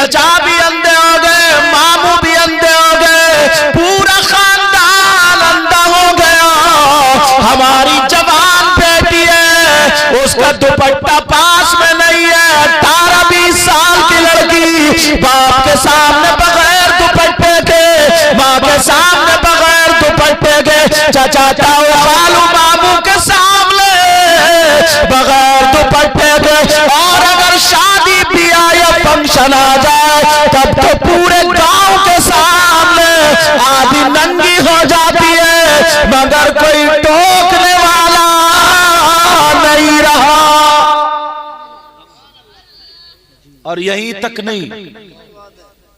चचा भी अंधे हो गए, मामू भी अंधे हो गए, पूरा खानदान अंधा हो गया। हमारी जवान बेटी है, उसका दुपट्टा पास में नहीं है, 18-20 साल की लड़की बाप के सामने बगैर दुपट्टे के, माँ के सामने बगैर दुपट्टे के, चाचा ताऊ खालू मामू के सामने बगैर दुपट्टे के, और अगर शादी ब्याह या फंक्शन आ जाए तब तो पूरे गांव के सामने आधी नंगी हो जाती है, मगर कोई टोकने वाला नहीं रहा। और यहीं तक नहीं,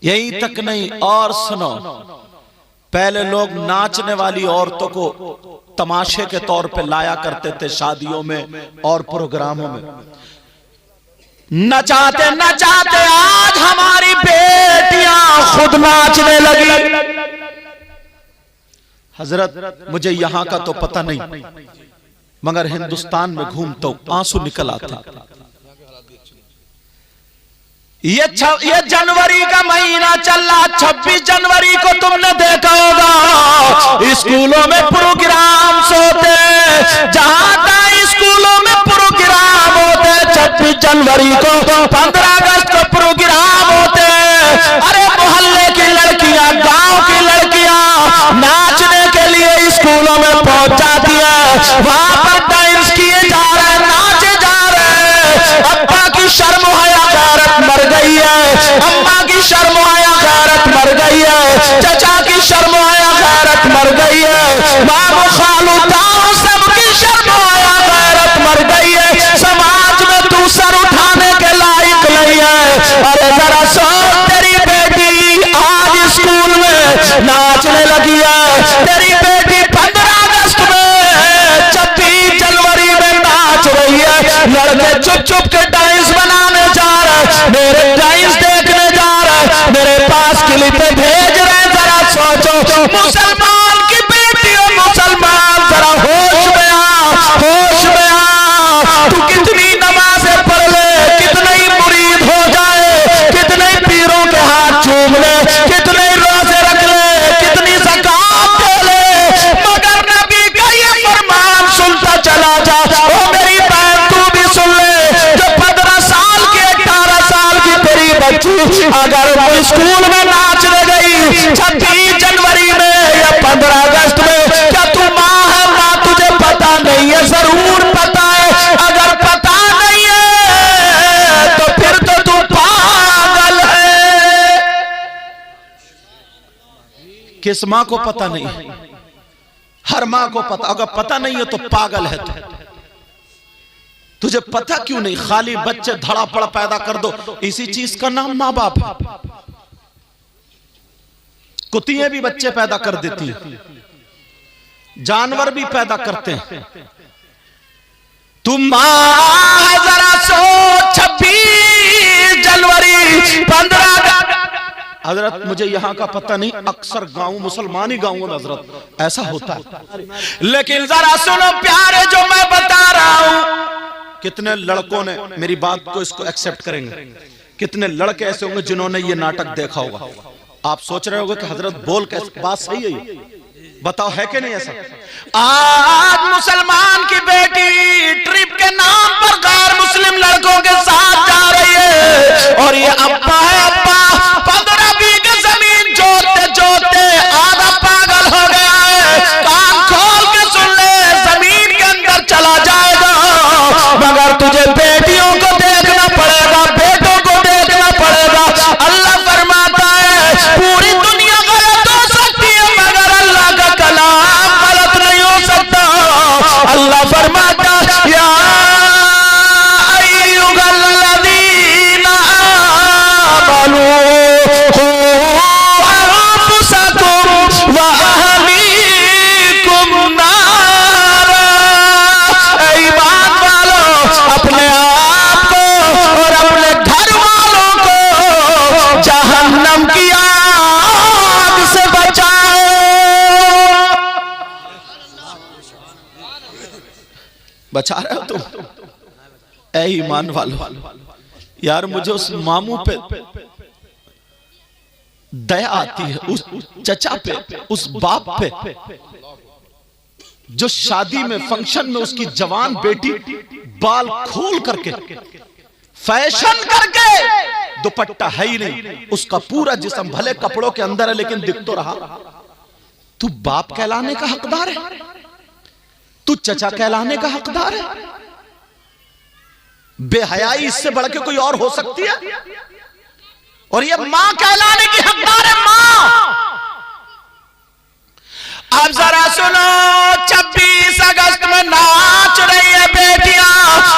यहीं तक नहीं, और सुनो, पहले लोग नाचने वाली औरतों को तमाशे के तौर पे लाया करते थे शादियों में और प्रोग्रामों में। नचाते नचाते आज हमारी बेटियां खुद नाचने लगी। हजरत मुझे यहां का तो पता नहीं, मगर हिंदुस्तान में घूमता हूं आंसू निकल आता। ये जनवरी का महीना चल रहा, 26 जनवरी को तुमने देखा होगा स्कूलों में प्रोग्राम होते, जहां तक स्कूलों में प्रोग्राम होते, 26 जनवरी को 15 अगस्त को प्रोग्राम होते। अरे मोहल्ले की लड़कियां, गांव की लड़कियां नाचने के लिए स्कूलों में पहुंच जाती है, वहां पर डांस किए जा रहे, नाचे जा रहे। अब्बा की शर्म हया गैरत मर गई है, अम्मा की शर्म हया गैरत मर गई है, चचा की शर्म हया गैरत मर गई है, मामू खालू ताऊ सबकी शर्म हया गैरत मर गई है। समाज में तू सर उठाने के लायक नहीं है। अरे जरा सोच, तेरी बेटी आज स्कूल में नाचने लगी है, तेरी बेटी 15 अगस्त में, 26 जनवरी में नाच रही है। लड़के चुप चुप के डांस बनाने जा रहे, मेरे डांस देखने जा रहे, मेरे पास क्लिपें भेज रहे। जरा सोचो, मुसलमान की बेटियों, मुसलमान जरा होश में आ, होश में आ। तू कितनी नमाजें पढ़ ले, कितने ही मुरीद हो जाए, कितने पीरों के हाथ चूम ले, कितने रोजे रख ले, कितनी ज़कात दे ले, मगर नबी का ये फरमान सुनता चला जा। ओ मेरी बहन, तू भी सुन ले, जो 15 साल की, 18 साल की तेरी बच्ची अगर वो स्कूल में नाचने गई 26 जनवरी में या 15 अगस्त में, क्या तू माँ है? माँ, तुझे पता नहीं है? जरूर पता है। अगर पता नहीं है तो फिर तो तू पागल है। किस माँ को पता नहीं? हर माँ को पता। अगर पता नहीं है तो पागल है तू। तुझे पता क्यों नहीं? खाली बच्चे धड़ापड़ पैदा कर दो, इसी चीज का नाम माँ बाप है। कुत्तियां भी बच्चे पैदा कर देती हैं, जानवर भी पैदा करते हैं। तुम माँ जरा सोच, 26 जनवरी 15 हजरत मुझे यहाँ का पता नहीं, अक्सर गांव, मुसलमानी गांवों में हजरत ऐसा होता है। लेकिन जरा सुनो प्यारे, जो मैं बता रहा हूं, कितने लड़कों ने मेरी बात को इसको एक्सेप्ट करेंगे, कितने लड़के ऐसे होंगे जिन्होंने ये नाटक देखा होगा। आप सोच रहे होंगे कि हजरत बोल कैसे, बात सही है ये, बताओ है कि नहीं ऐसा? आज मुसलमान की बेटी ट्रिप के नाम पर गैर मुस्लिम लड़कों के साथ जा रही है, और ये अब्बा है, अब्बा 15 बीघे जमीन जोतते जोतते आधा पागल हो गया है। कान खोल के सुन ले, जमीन के अंदर चला जाएगा, मगर तुझे बेटियों को देखना पड़ेगा, बेटों को देखना पड़ेगा। अल्लाह फरमाता है पूरी दुनिया गलत हो सकती है, मगर अल्लाह का कलाम गलत नहीं हो सकता। अल्लाह फरमाता या अय्युहल्लज़ीना आमनू खू अनफुसकुम व अहलीकुम नारा। ईमान वालों, अपने आप को और अपने घर वालों को जहन्नम की आग से बचाओ। बचा रहे हो तुम? ऐ ईमान वालों, यार मुझे उस मामू पे दया आती है उस चचा पे, उस बाप पे जो शादी में फंक्शन में उसकी जवान बेटी बाल खोल करके फैशन करके, दुपट्टा है ही नहीं, उसका पूरा जिस्म भले कपड़ों के अंदर है लेकिन दिख तो रहा। तू बाप कहलाने का हकदार है, तू चचा कहलाने का हकदार है। बेहयाई इससे बढ़ के कोई और हो सकती है? और ये मां कहलाने की हकदार है, मां। अब जरा सुनो, 26 अगस्त में नाच रही है बेटियां,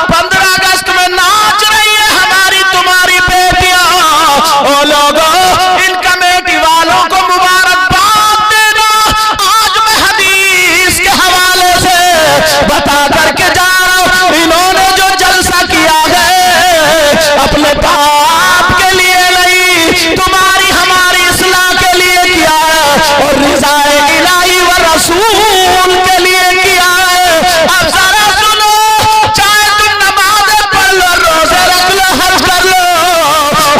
15 अगस्त में नाच रही है हमारी तुम्हारी बेटियां। ओ लोगों, इन कमेटी वालों को मुबारकबाद देना। आज मैं हदीस के हवाले से बता करके जा रहा हूं, इन्होंने जो जलसा किया है अपने बाप के लिए नहीं, तुम्हारी हमारी इस्लाह के लिए किया है और रिज़ाए इलाही व रसूल के लिए किया है। अब जरा सुनो, चाहे तुम नमाज़ें पढ़ लो, रोजे रख लो, हज कर लो,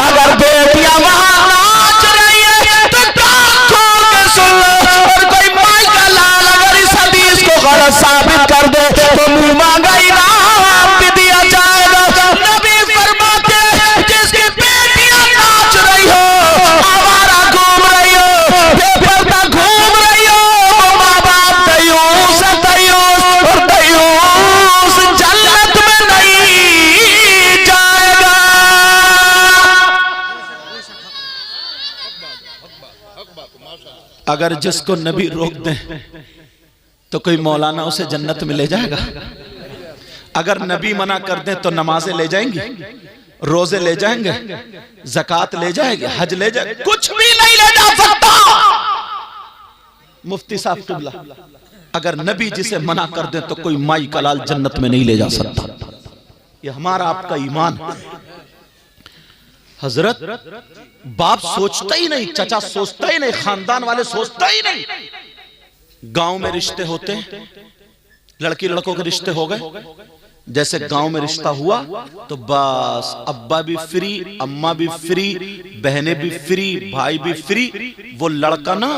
अगर बेटियां वहां नाच रही है तो कान खोल के सुन लो। और कोई माई का लाल अगर इस हदीस को गलत साबित कर दे तो मुंह मांगा इनाम भी दिया जाएगा। नबी फरमाते, जिसकी बेटियां नाच रही हो, आवारा घूम रही हो, बेपर्दा घूम रही हो, माँ बाप दयूस है, दयूस, और दयूस जन्नत में नहीं जाएगा। अगर जिसको नबी रोक दे तो कोई मौलाना उसे जन्नत में ले जाएगा। अगर नबी मना कर दे तो नमाजें ले जाएंगी, रोजे ले जाएंगे, ज़कात ले जाएंगे, हज ले जाएंगे, कुछ भी नहीं ले जा सकता। मुफ्ती साहब किबला, अगर नबी जिसे मना कर दे तो कोई माई का लाल जन्नत में नहीं ले जा सकता। ये हमारा आपका ईमान है। हजरत, बाप सोचता ही नहीं, चचा सोचता ही नहीं, खानदान वाले सोचता ही नहीं। गांव में रिश्ते होते हैं, लड़की लड़कों के रिश्ते हो गए, जैसे गांव में रिश्ता हुआ तो बस अब्बा भी फ्री, अम्मा भी फ्री, बहनें भी फ्री, भाई भी फ्री। वो लड़का ना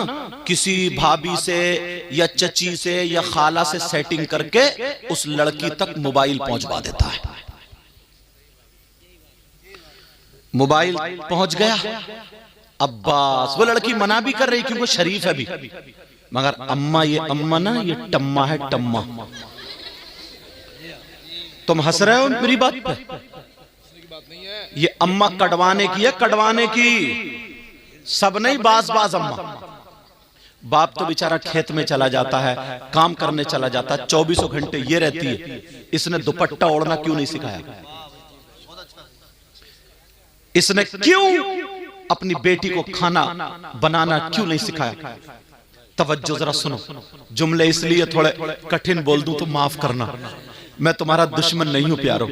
किसी भाभी से या चची से या खाला से सेटिंग करके उस लड़की तक मोबाइल पहुंचवा देता है। मोबाइल पहुंच गया, अब्बास, वो लड़की मना भी कर रही क्योंकि वो शरीफ है भी, मगर अम्मा, ये अम्मा ना, ये टम्मा है, टम्मा। तुम हंस रहे हो मेरी बात पे? ये अम्मा कटवाने की है, कटवाने की, सब नहीं, बाज बाज अम्मा। बाप तो बेचारा खेत में चला जाता है, काम करने चला जाता है, 24 घंटे ये रहती है। इसने दुपट्टा ओढ़ना क्यों नहीं सिखाया? इसने क्यों अपनी बेटी को खाना बनाना क्यों नहीं सिखाया? तवज्जो जरा सुनो, जुमले इसलिए थोड़े कठिन बोल दूं तो माफ करना, मैं तुम्हारा दुश्मन नहीं हूं प्यारो।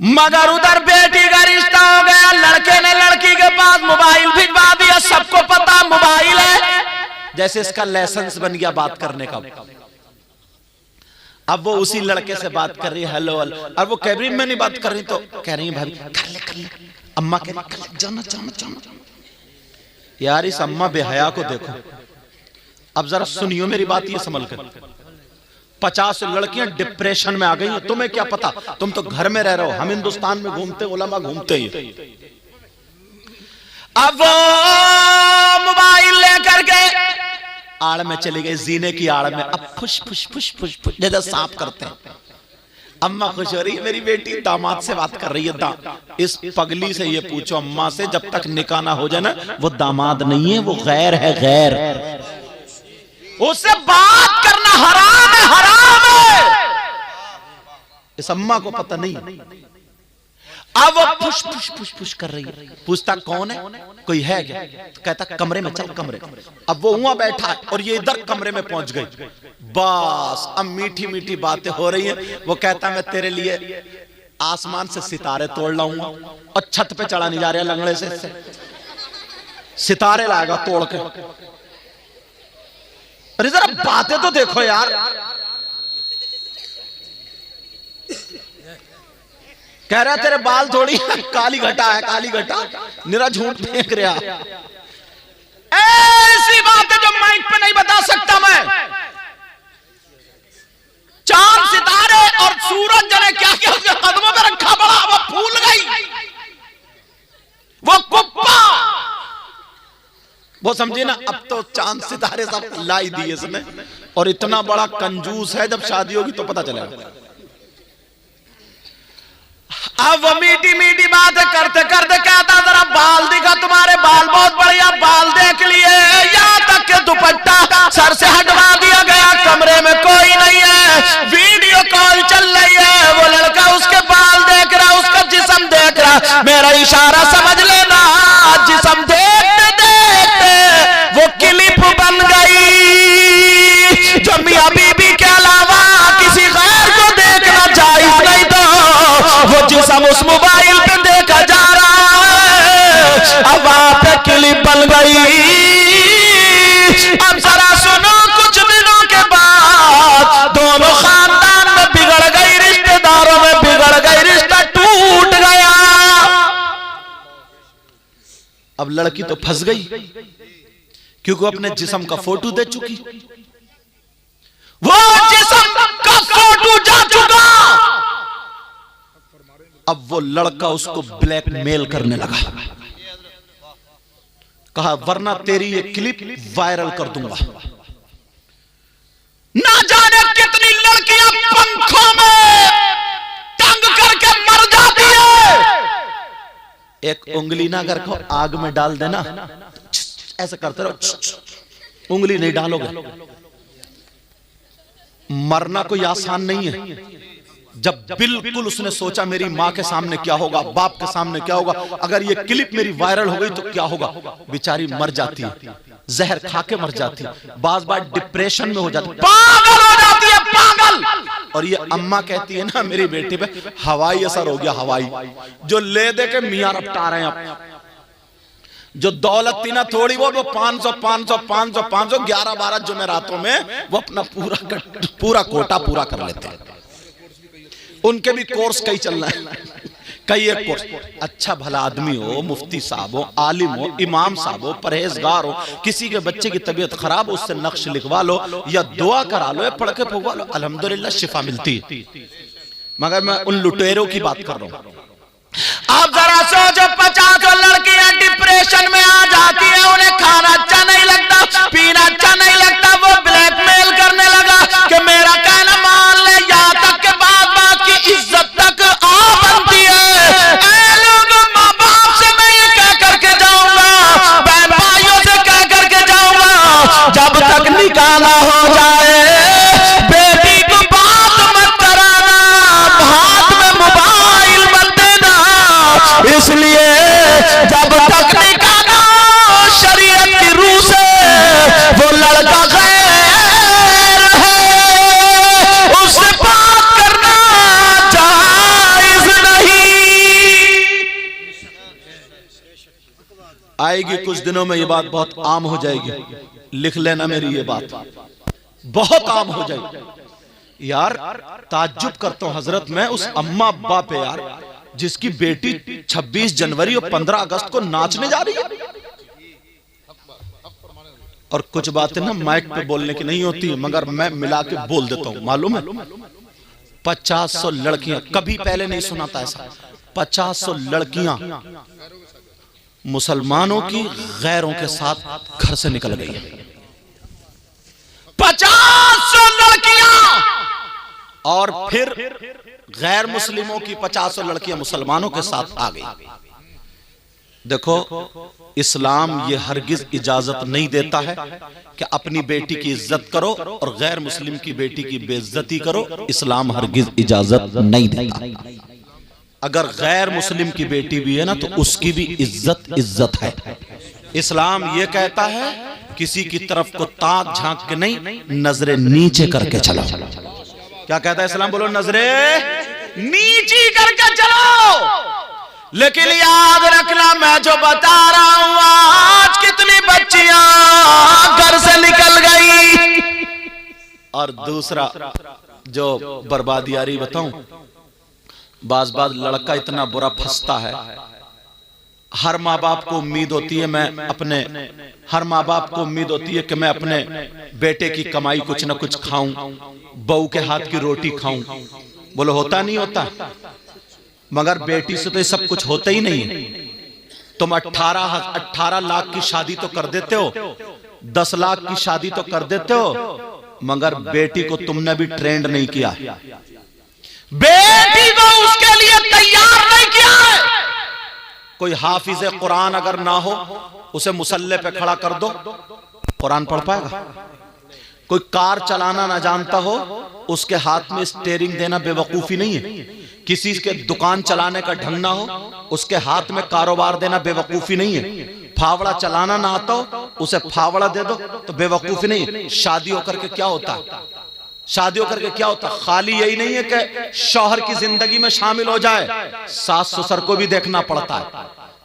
मगर उधर बेटी का रिश्ता हो गया, लड़के ने लड़की के पास मोबाइल भिजवा दिया, सबको पता मोबाइल है, जैसे इसका लाइसेंस बन गया बात करने का। अब वो उसी लड़के से बात कर रही है, हेलो हेलो, और वो कैबरी में नहीं बात कर रही तो कह रही है भाभी कर ले। अम्मा कह रही जाना जाना जाना। यार इस अम्मा बेहया को देखो। अब जरा सुनियो मेरी बात, ये समझ कर, 50 लड़कियां डिप्रेशन में आ गई हैं, तुम्हें क्या पता? तुम तो घर में रह रहे हो, हम हिंदुस्तान में घूमते, उलमा घूमते ही। अब वो मोबाइल लेकर के आड़ में चली गई, जीने की आड़ में। अब फुश फुश फुश फुश फुश जैसे सांप करते हैं। अम्मा खुश हो रही है, मेरी बेटी दामाद से बात कर रही है। इस पगली से ये पूछो अम्मा से, जब तक निकाह ना हो जाए ना, वो दामाद नहीं है, वो गैर है, गैर। उससे बात करना हराम है, हराम है। इस अम्मा को पता नहीं। अब वो पुश पुश पुश पुश कर रही है, पूछता कौन है, कोई है क्या? तो कहता कमरे में चल, कमरे। अब वो वहां बैठा है और ये इधर कमरे में पहुंच गई। बस अब मीठी मीठी बातें हो रही हैं। वो कहता मैं तेरे लिए आसमान से सितारे तोड़ लाऊंगा, और छत पे चढ़ा नहीं जा रहा लंगड़े से, सितारे लाएगा तोड़ के। अरे जरा बातें तो देखो यार। कह रहा तेरे बाल थोड़ी काली घटा है, काली घटा, निरा झूठ फेंक रहा। ऐसी बात है जो माइक पे नहीं बता सकता मैं। चांद सितारे और सूरज जने क्या क्या उसके कदमों पे रखा पड़ा, वो फूल गई, वो कुप्पा, वो समझे ना। अब तो चांद सितारे सब लाई दिए इसने, और इतना बड़ा कंजूस है, जब शादी होगी तो पता चलेगा। अब वो मीठी मीठी बातें करते करते कहता जरा बाल दिखा, तुम्हारे बाल बहुत बढ़िया, बाल देख लिए। यहाँ तक के दुपट्टा सर से हटवा दिया गया, कमरे में कोई नहीं है, वीडियो कॉल चल रही है, वो लड़का उसके बाल देख रहा, उसका जिस्म देख रहा। मेरा इशारा समझ लेना, जिस्म देखते देखते वो क्लिप बन गई, जो मियां बीबी के अलावा किसी गैर को देखना जायज नहीं था। वो जिस्म उस मोबाइल पे देखा जा रहा है, अब वहां पे क्लिप बन गई। अब जरा सुनो, कुछ दिनों के बाद दोनों खानदान में बिगड़ गई, रिश्तेदारों में बिगड़ गई, रिश्ता टूट गया। अब लड़की तो फंस गई, क्योंकि अपने जिस्म का फोटो दे चुकी, वो जिस्म का फोटो जा चुका। अब वो लड़का उसको ब्लैकमेल करने लगा, कहा वरना तेरी ये क्लिप वायरल कर दूंगा। ना जाने कितनी लड़कियां पंखों में टंग करके मर जाती है। एक उंगली ना अगर को आग में डाल देना, ऐसा करते रहो, उंगली नहीं डालोगे। मरना कोई आसान नहीं है। जब बिल्कुल उसने सोचा मेरी माँ के सामने क्या होगा, बाप के सामने क्या होगा, अगर ये क्लिप मेरी वायरल हो गई तो क्या होगा, बेचारी मर जाती है, जहर खा के मर जाती है, बार बार डिप्रेशन में हो जाती है, पागल हो जाती है, पागल। और ये अम्मा कहती है ना मेरी बेटी पे हवाई असर हो गया, हवाई, जो ले दे के मियाँ रपटा रहे हैं। जो दौलत थी ना थोड़ी वो 500 500 500 500 11-12 जुमेरातों में वो अपना पूरा कोटा पूरा कर लेते हैं। उनके भी कोर्स कई चलना है, कई एक कोर्स। अच्छा भला आदमी हो, मुफ्ती साहब हो, आलिम हो, इमाम साहब हो, परहेजगार हो, किसी के बच्चे की तबीयत खराब हो, उससे नक्श लिखवा लो या दुआ करा लो या पढ़ के फुकवा लो, अल्हम्दुलिल्लाह शिफा मिलती है। मगर मैं उन लुटेरों की बात कर रहा हूं। आप जरा सोचो, 50 लड़कियां डिप्रेशन में आ जाती है, उन्हें खाना अच्छा नहीं लगता, पीना अच्छा नहीं लगता, वो ब्लैकमेल करने लगा कि मेरा कहना मान ले, यहाँ तक के बात बात की इज्जत तक आ बनती है। लोगों, माँ बाप से मैं ये कह करके जाऊंगा, बहन भाइयों से कह करके जाऊंगा, जब तक निकाह ना हो जाए बेटी को बात मत कराना, हाथ में मोबाइल मत देना, इसलिए जब तक निकाह ना हो शरीयत की रूह से वो लड़का गैर है, उससे बात करना जायज नहीं। आएगी कुछ दिनों में ये बात बहुत आम हो जाएगी, लिख लेना मेरी ये बात, बहुत आम हो जाएगी। यार ताज्जुब करता हूं हजरत मैं उस अम्मा अब्बा पे यार, जिसकी बेटी 26 जनवरी और 15 अगस्त को नाचने जा रही है। और कुछ बातें ना माइक पे बोलने की नहीं होती, मगर मैं मिला के बोल देता हूं। मालूम है 50 लड़कियां, कभी पहले नहीं सुना था ऐसा, 50 लड़कियां मुसलमानों की गैरों के साथ घर से निकल गई है। 50 लड़कियां, और फिर गैर मुस्लिमों की 50 लड़कियां मुसलमानों के साथ आ गई। देखो इस्लाम ये हरगिज इजाजत नहीं देता है कि अपनी बेटी की इज्जत करो और गैर मुस्लिम की बेटी की बेइज्जती करो, इस्लाम हरगिज इजाजत नहीं देता। अगर गैर मुस्लिम की बेटी भी है ना तो उसकी भी इज्जत है। इस्लाम ये कहता है किसी की तरफ को ताक झांक के नहीं, नजरें नीचे करके चलो। क्या कहता है इस्लाम, बोलो, नजरें नीची करके चलो। लेकिन याद रखना मैं जो बता रहा हूं, आज कितनी बच्चियां घर से निकल गई। और दूसरा जो बर्बादी आ रही बताऊं, बाज लड़का इतना बुरा फंसता है, हर माँ बाप को उम्मीद होती है हर माँ बाप को उम्मीद होती है कि मैं अपने बेटे की कमाई कुछ ना कुछ खाऊं, बहू के हाथ की रोटी खाऊं। बोलो होता नहीं होता? मगर बेटी से तो ये सब कुछ होता ही नहीं है। तुम 18 लाख की शादी तो कर देते हो, 10 लाख की शादी तो कर देते हो, मगर बेटी को तुमने भी ट्रेंड नहीं किया, बेटी को उसके लिए तैयार नहीं किया है। कोई हाफिज कुरान अगर ना हो, उसे मुसल्ले पे खड़ा कर दो, कुरान पढ़ पाएगा? कोई कार चलाना ना जानता हो, उसके हाथ में स्टीयरिंग देना बेवकूफी नहीं है। किसी के दुकान चलाने का ढंग ना हो, उसके हाथ में कारोबार देना बेवकूफी नहीं है। फावड़ा चलाना ना आता हो, उसे फावड़ा दे दो तो बेवकूफी नहीं है। शादी होकर के क्या होता है? शादी होकर के क्या होता? खाली यही नहीं है कि शौहर की जिंदगी में शामिल हो जाए, सास ससुर को भी देखना पड़ता है,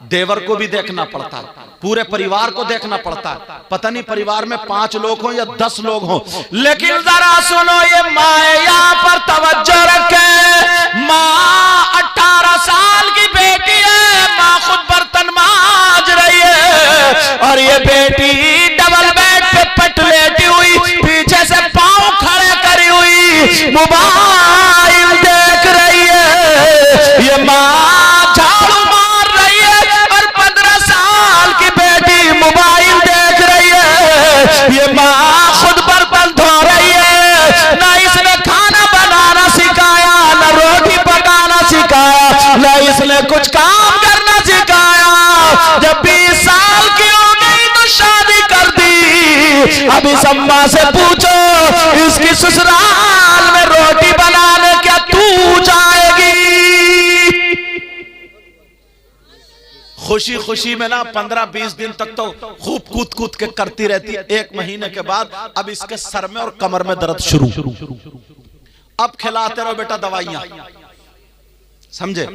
देवर को भी देखना पड़ता है, पूरे परिवार को देखना पड़ता है। पता नहीं परिवार में 5 लोग हों या 10 लोग हों, लेकिन जरा सुनो, ये माँ यहाँ पर तवज्जो रखे। माँ 18 साल की बेटी है, माँ खुद बर्तन मांज रही है, और ये बेटी डबल बेड पे पट लेटी हुई, पीछे से पांव खड़े करी हुई मोबाइल देख रही है। ये माँ झाड़ू मार रही है और 15 साल की बेटी मोबाइल देख रही है। ये माँ खुद बर्तन धो रही है, ना इसने खाना बनाना सिखाया, ना रोटी पकाना सिखाया, ना इसने कुछ काम करना सिखाया। जब 20 साल की हो गई तो शादी कर दी। अब इस अम्मा से पूछो, इसकी ससुराल में रोटी बनाने क्या तू जाएगी? खुशी खुशी में ना 15-20 दिन तक तो खूब कूद कूद के करती रहती है। 1 महीने के बाद अब इसके सर में और कमर में दर्द शुरू। अब खिलाते रहो बेटा दवाइयां, समझे?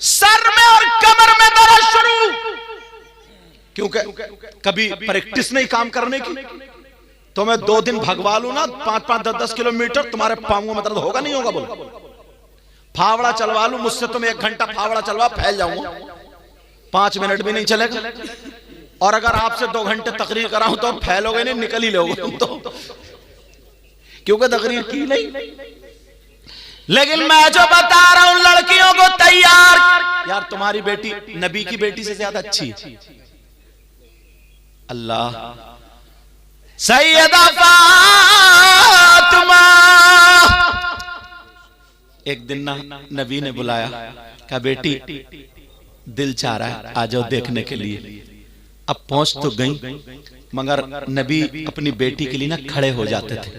सर में और कमर में दर्द शुरू, क्योंकि कभी प्रैक्टिस नहीं काम करने की। तो मैं 2 दिन भगवा लूं ना 5-5, 10-10 किलोमीटर, तुम्हारे पांवों में दर्द होगा नहीं होगा? बोलो। फावड़ा चलवा लूं मुझसे, तुम 1 घंटा फावड़ा चलवा, फैल जाऊंगा, 5 मिनट भी नहीं चलेगा। और अगर आपसे 2 घंटे तकरीर कराऊं तो फैलोगे नहीं, निकल ही लोगे तो, क्योंकि तकरीर की नहीं। लेकिन मैं जो बता रहा हूं लड़कियों को तैयार, यार तुम्हारी बेटी नबी की बेटी से ज्यादा अच्छी है। अल्लाह, सैयदा फातिमा। एक दिन ना नबी ने बुलाया, कहा बेटी दिल चाह रहा है आ जाओ देखने के लिए। अब पहुंच तो गई, मगर नबी अपनी बेटी के लिए ना खड़े हो जाते थे।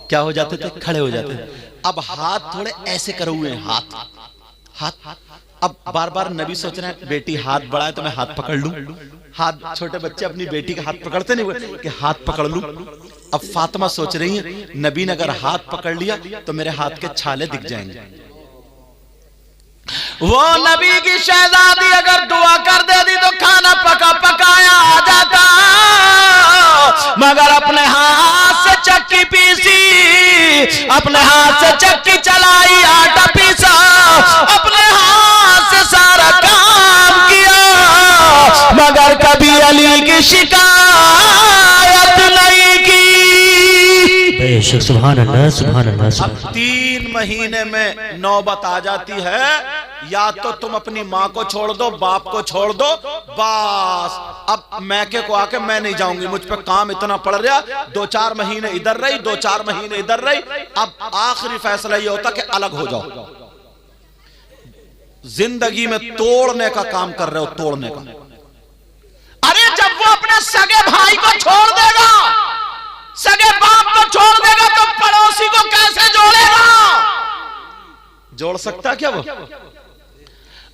क्या हो जाते थे? खड़े हो जाते थे। अब हाथ थोड़े ऐसे करे हुए हैं, हाथ। अब बार बार नबी सोच रहे हैं बेटी हाथ बढ़ाए तो मैं हाथ पकड़ लूं। हाथ, छोटे बच्चे अपनी बेटी का हाथ पकड़ते नहीं कि हाथ पकड़ लूं। अब फातिमा सोच रही है नबी ने अगर हाथ पकड़ लिया तो मेरे हाथ के छाले दिख जाएंगे। वो नबी की शहजादी अगर दुआ कर देती तो खाना पकाया आ जाता, मगर अपने हाथ से चक्की पीसी, अपने हाथ से चक्की चलाई, आटा पीसा, अपने हाथ से सारा काम किया, मगर कभी अली की शिकायत नहीं की। सुभान अल्लाह, सुभान अल्लाह। अब 3 महीने में नौबत आ जाती है, या तो तुम अपनी माँ को छोड़ दो, बाप को छोड़ दो, बस अब मैके को आके मैं नहीं जाऊंगी, मुझ पे काम इतना पड़ रहा। 2-4 महीने इधर रही, 2-4 महीने इधर रही। अब आखिरी फैसला ये होता कि अलग हो जाओ। जिंदगी में तोड़ने का काम कर रहे हो, तोड़ने का। अरे जब वो अपने सगे भाई को छोड़ देगा, सगे बाप को छोड़ देगा, तो पड़ोसी को कैसे जोड़ेगा? जोड़ सकता क्या वो?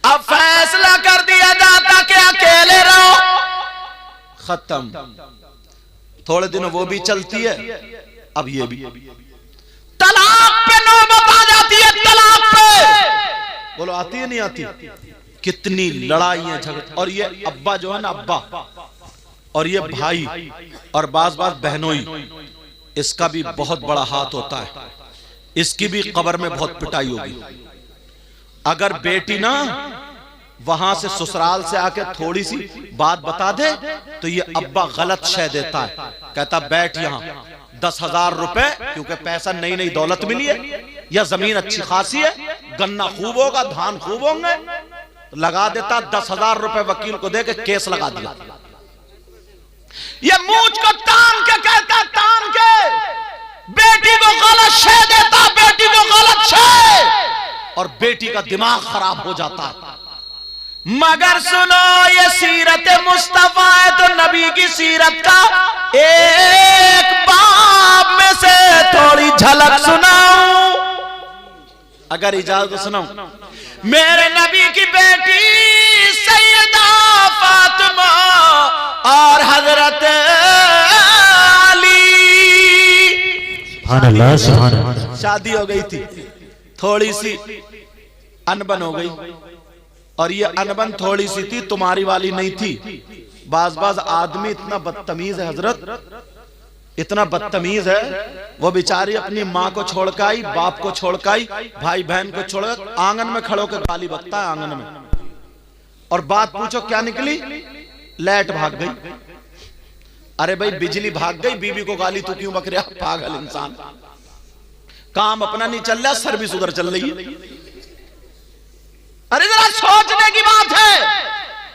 अब फैसला कर दिया जाता कि अकेले रहो, खत्म। थोड़े दिन वो भी चलती है, अब ये भी। तलाक पे नौबत आ जाती है, तलाक पे। बोलो आती है नहीं आती? कितनी लड़ाइयां झगड़े। और ये अब्बा जो है ना, अब्बा, और ये भाई, और बाज बहनोई, इसका भी बहुत बड़ा हाथ होता है। इसकी भी कब्र में बहुत पिटाई होगी। अगर बेटी ना वहां से ससुराल से आके थोड़ी सी बात बता दे तो ये अब्बा गलत शय देता है, कहता बैठ यहां 10,000 रुपए, क्योंकि पैसा नई नई दौलत मिली है या जमीन अच्छी खासी है, गन्ना खूब होगा, धान खूब होंगे, लगा देता 10,000 रुपए वकील को दे के केस लगा दिया। ये मूंछ को तान के कहता, तान के बेटी को गलत शय देता, बेटी को गलत शय, और बेटी का दिमाग खराब हो जाता है। मगर सुनो ये सीरत मुस्तफा है तो नबी की सीरत का एक बाब में से थोड़ी झलक सुनाऊं, अगर इजाजत सुनाऊं। मेरे नबी की बेटी सैयदा फातिमा और हजरत अली, सुभान अल्लाह, सुभान अल्लाह, शादी हो गई थी, थोड़ी सी अनबन हो गई, और ये अनबन थोड़ी सी थी, तुम्हारी वाली नहीं थी। बाज आदमी इतना बदतमीज है हजरत, इतना बदतमीज है, वो बेचारी अपनी माँ को छोड़कर आई, बाप को छोड़कर आई, भाई बहन को छोड़कर आंगन में खड़ो के गाली बकता है आंगन में, और बात पूछो क्या निकली, लाइट भाग गई। अरे भाई बिजली भाग गई, बीबी को गाली तू क्यों बक रहा, पागल इंसान, काम अपना नहीं चल रहा, सर्विस उधर चल रही है। अरे जरा सोचने की बात है,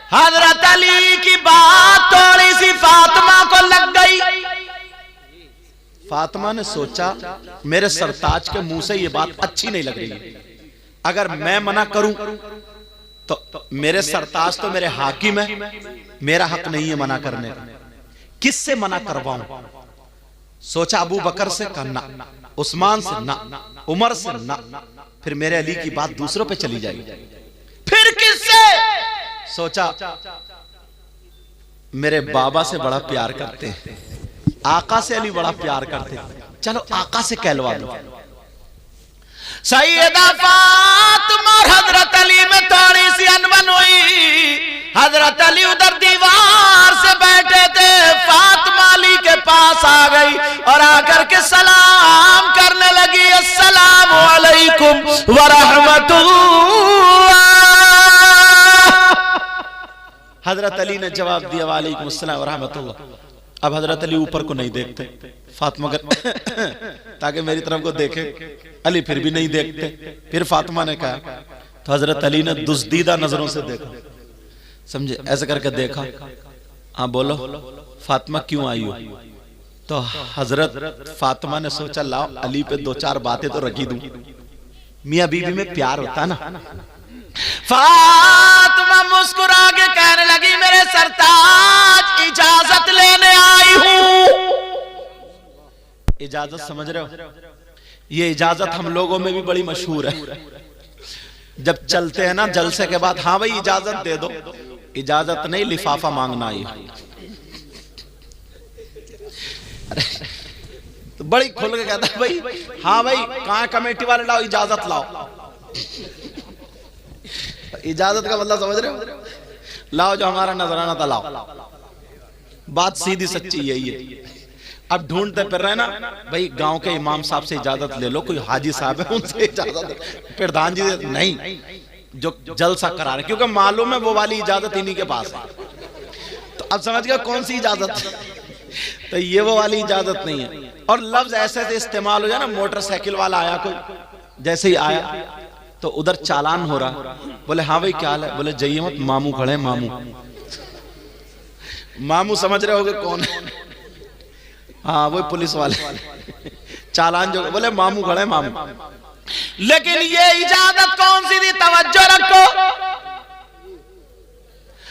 हजरत अली की बात थोड़ी सी फातिमा को लग गई। फातिमा ने सोचा मेरे सरताज के मुंह से ये बात अच्छी नहीं लग रही है, अगर मैं मना करूं तो मेरे सरताज तो मेरे हाकिम है, मेरा हक नहीं है मना करने का, किससे मना करवाऊं। सोचा अबू बकर से करना, उस्मान से ना, उमर से ना, फिर मेरे अली की बात दूसरों पे चली जाएगी, फिर किससे। सोचा मेरे बाबा से बड़ा प्यार करते हैं, आका से अली बड़ा प्यार करते हैं, चलो आका से कहलवा दो। सैयदा फातिमा और हजरत अली में थोड़ी सी अनबन हुई। हजरत अली उधर दीवार से बैठे थे, फातिमा अली के पास आ गई और आकर के सलाम करने लगी, अस्सलामु अलैकुम व रहमतुल्लाह। हजरत अली ने जवाब दिया वालेकुम अस्सलाम व रहमतुल्लाह। अब हजरत अली ऊपर को नहीं देखते, फातिमा ताकि मेरी तरफ को देखे, अली फिर भी नहीं देखते। फिर फातिमा ने कहा, तो हजरत अली ने दुस्दीदा नजरों से देखा, समझे, ऐसे करके देखा, हाँ बोलो फातिमा क्यों आई हो। तो हजरत फातिमा ने सोचा लाओ अली पे दो चार बातें तो रखी दूं, मियां बीवी में प्यार होता ना। फातिमा मुस्कुरा के कहने लगी मेरे सरताज इजाजत लेने आई हूं। इजाजत समझ रहे हो, ये इजाजत हम लोगों में भी बड़ी मशहूर है। जब चलते हैं ना जलसे के बाद, हाँ भाई इजाजत दे दो, इजाजत नहीं लिफाफा मांगना आई। अरे तो बड़ी खुल के कहता है भाई, हाँ भाई कहाँ कमेटी वाले लाओ इजाजत लाओ। इजाजत का मतलब समझ रहे हो, लाओ जो हमारा नजराना था लाओ। बात सीधी सच्ची यही है। अब ढूंढते फिर रहे ना भाई, गांव के इमाम साहब से इजाजत ले लो, कोई हाजी साहब है उनसे इजाजत, प्रधान जी नहीं, जो जलसा करा रहे, क्योंकि मालूम है वो वाली इजाजत इन्हीं के पास है। तो अब समझ गया कौन सी इजाजत, तो ये वो वाली इजाजत नहीं है। और लफ्ज ऐसे से इस्तेमाल हो जाए ना, मोटरसाइकिल वाला आया कोई, जैसे ही आया तो उधर चालान हो रहा, बोले हाँ भाई क्या हाल है, बोले जाइए मत मामू खड़े हैं, मामू। मामू समझ रहे होगे कौन है, हाँ वो पुलिस वाले चालान जो, बोले मामू खड़े हैं मामू। लेकिन ये इजाजत कौन सी थी, तवज्जो रखो।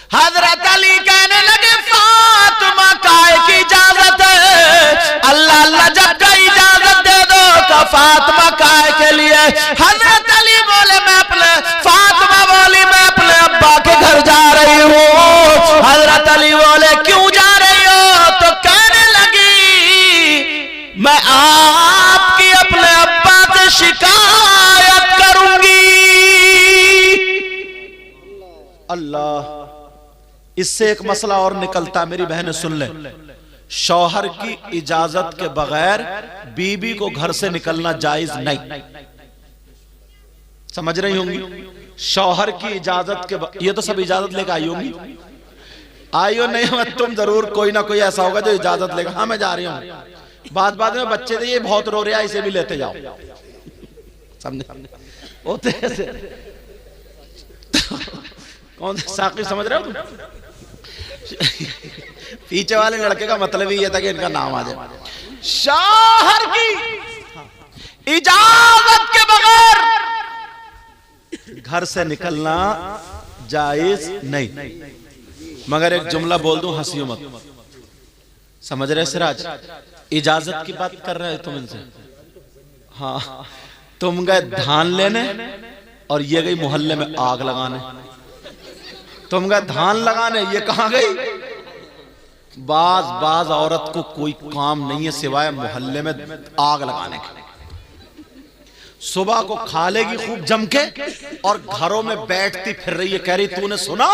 हजरत अली कहने लगे फातिमा काय की इजाजत है, अल्लाह अल्लाह जब का इजाजत दे दो तो फातिमा काय के लिए। हजरत अली बोले मैं अपने, फातिमा बोली मैं अपने अब्बा के घर जा रही हूँ। हजरत अली बोले क्यों जा रही हो, तो कहने लगी मैं आपकी अपने अब्बा से शिकायत करूंगी। अल्लाह, इससे एक मसला और निकलता, मेरी बहनें सुन ले, शौहर की इजाजत के बगैर बीबी को घर से निकलना जायज नहीं, समझ रही होंगी। शौहर की इजाजत के ये तो सब इजाजत लेकर आई होंगी, आई हो नहीं, तुम जरूर कोई ना कोई ऐसा होगा जो इजाजत लेगा, हाँ मैं जा रही हूँ, बाद में बच्चे ये बहुत रो रहा है इसे भी लेते जाओ, समझे होते ऐसे। कौन सा साकी समझ रहे हो तुम? पीछे वाले लड़के का मतलब ही ये था कि इनका नाम आ जाए। शौहर की इजाजत के बगैर घर से निकलना जायज नहीं। मगर एक जुमला बोल दूं, हंसियो मत, समझ रहे सिराज? इजाजत की बात कर रहे हैं तुम इनसे। हाँ, तुम गए धान लेने और ये गई मोहल्ले में आग लगाने। तुम गए धान लगाने, ये कहां गई? बाज औरत को कोई काम नहीं है सिवाय मोहल्ले में आग लगाने के। सुबह को खा लेगी खूब जम के और घरों में बैठती फिर रही है, कह रही तूने सुना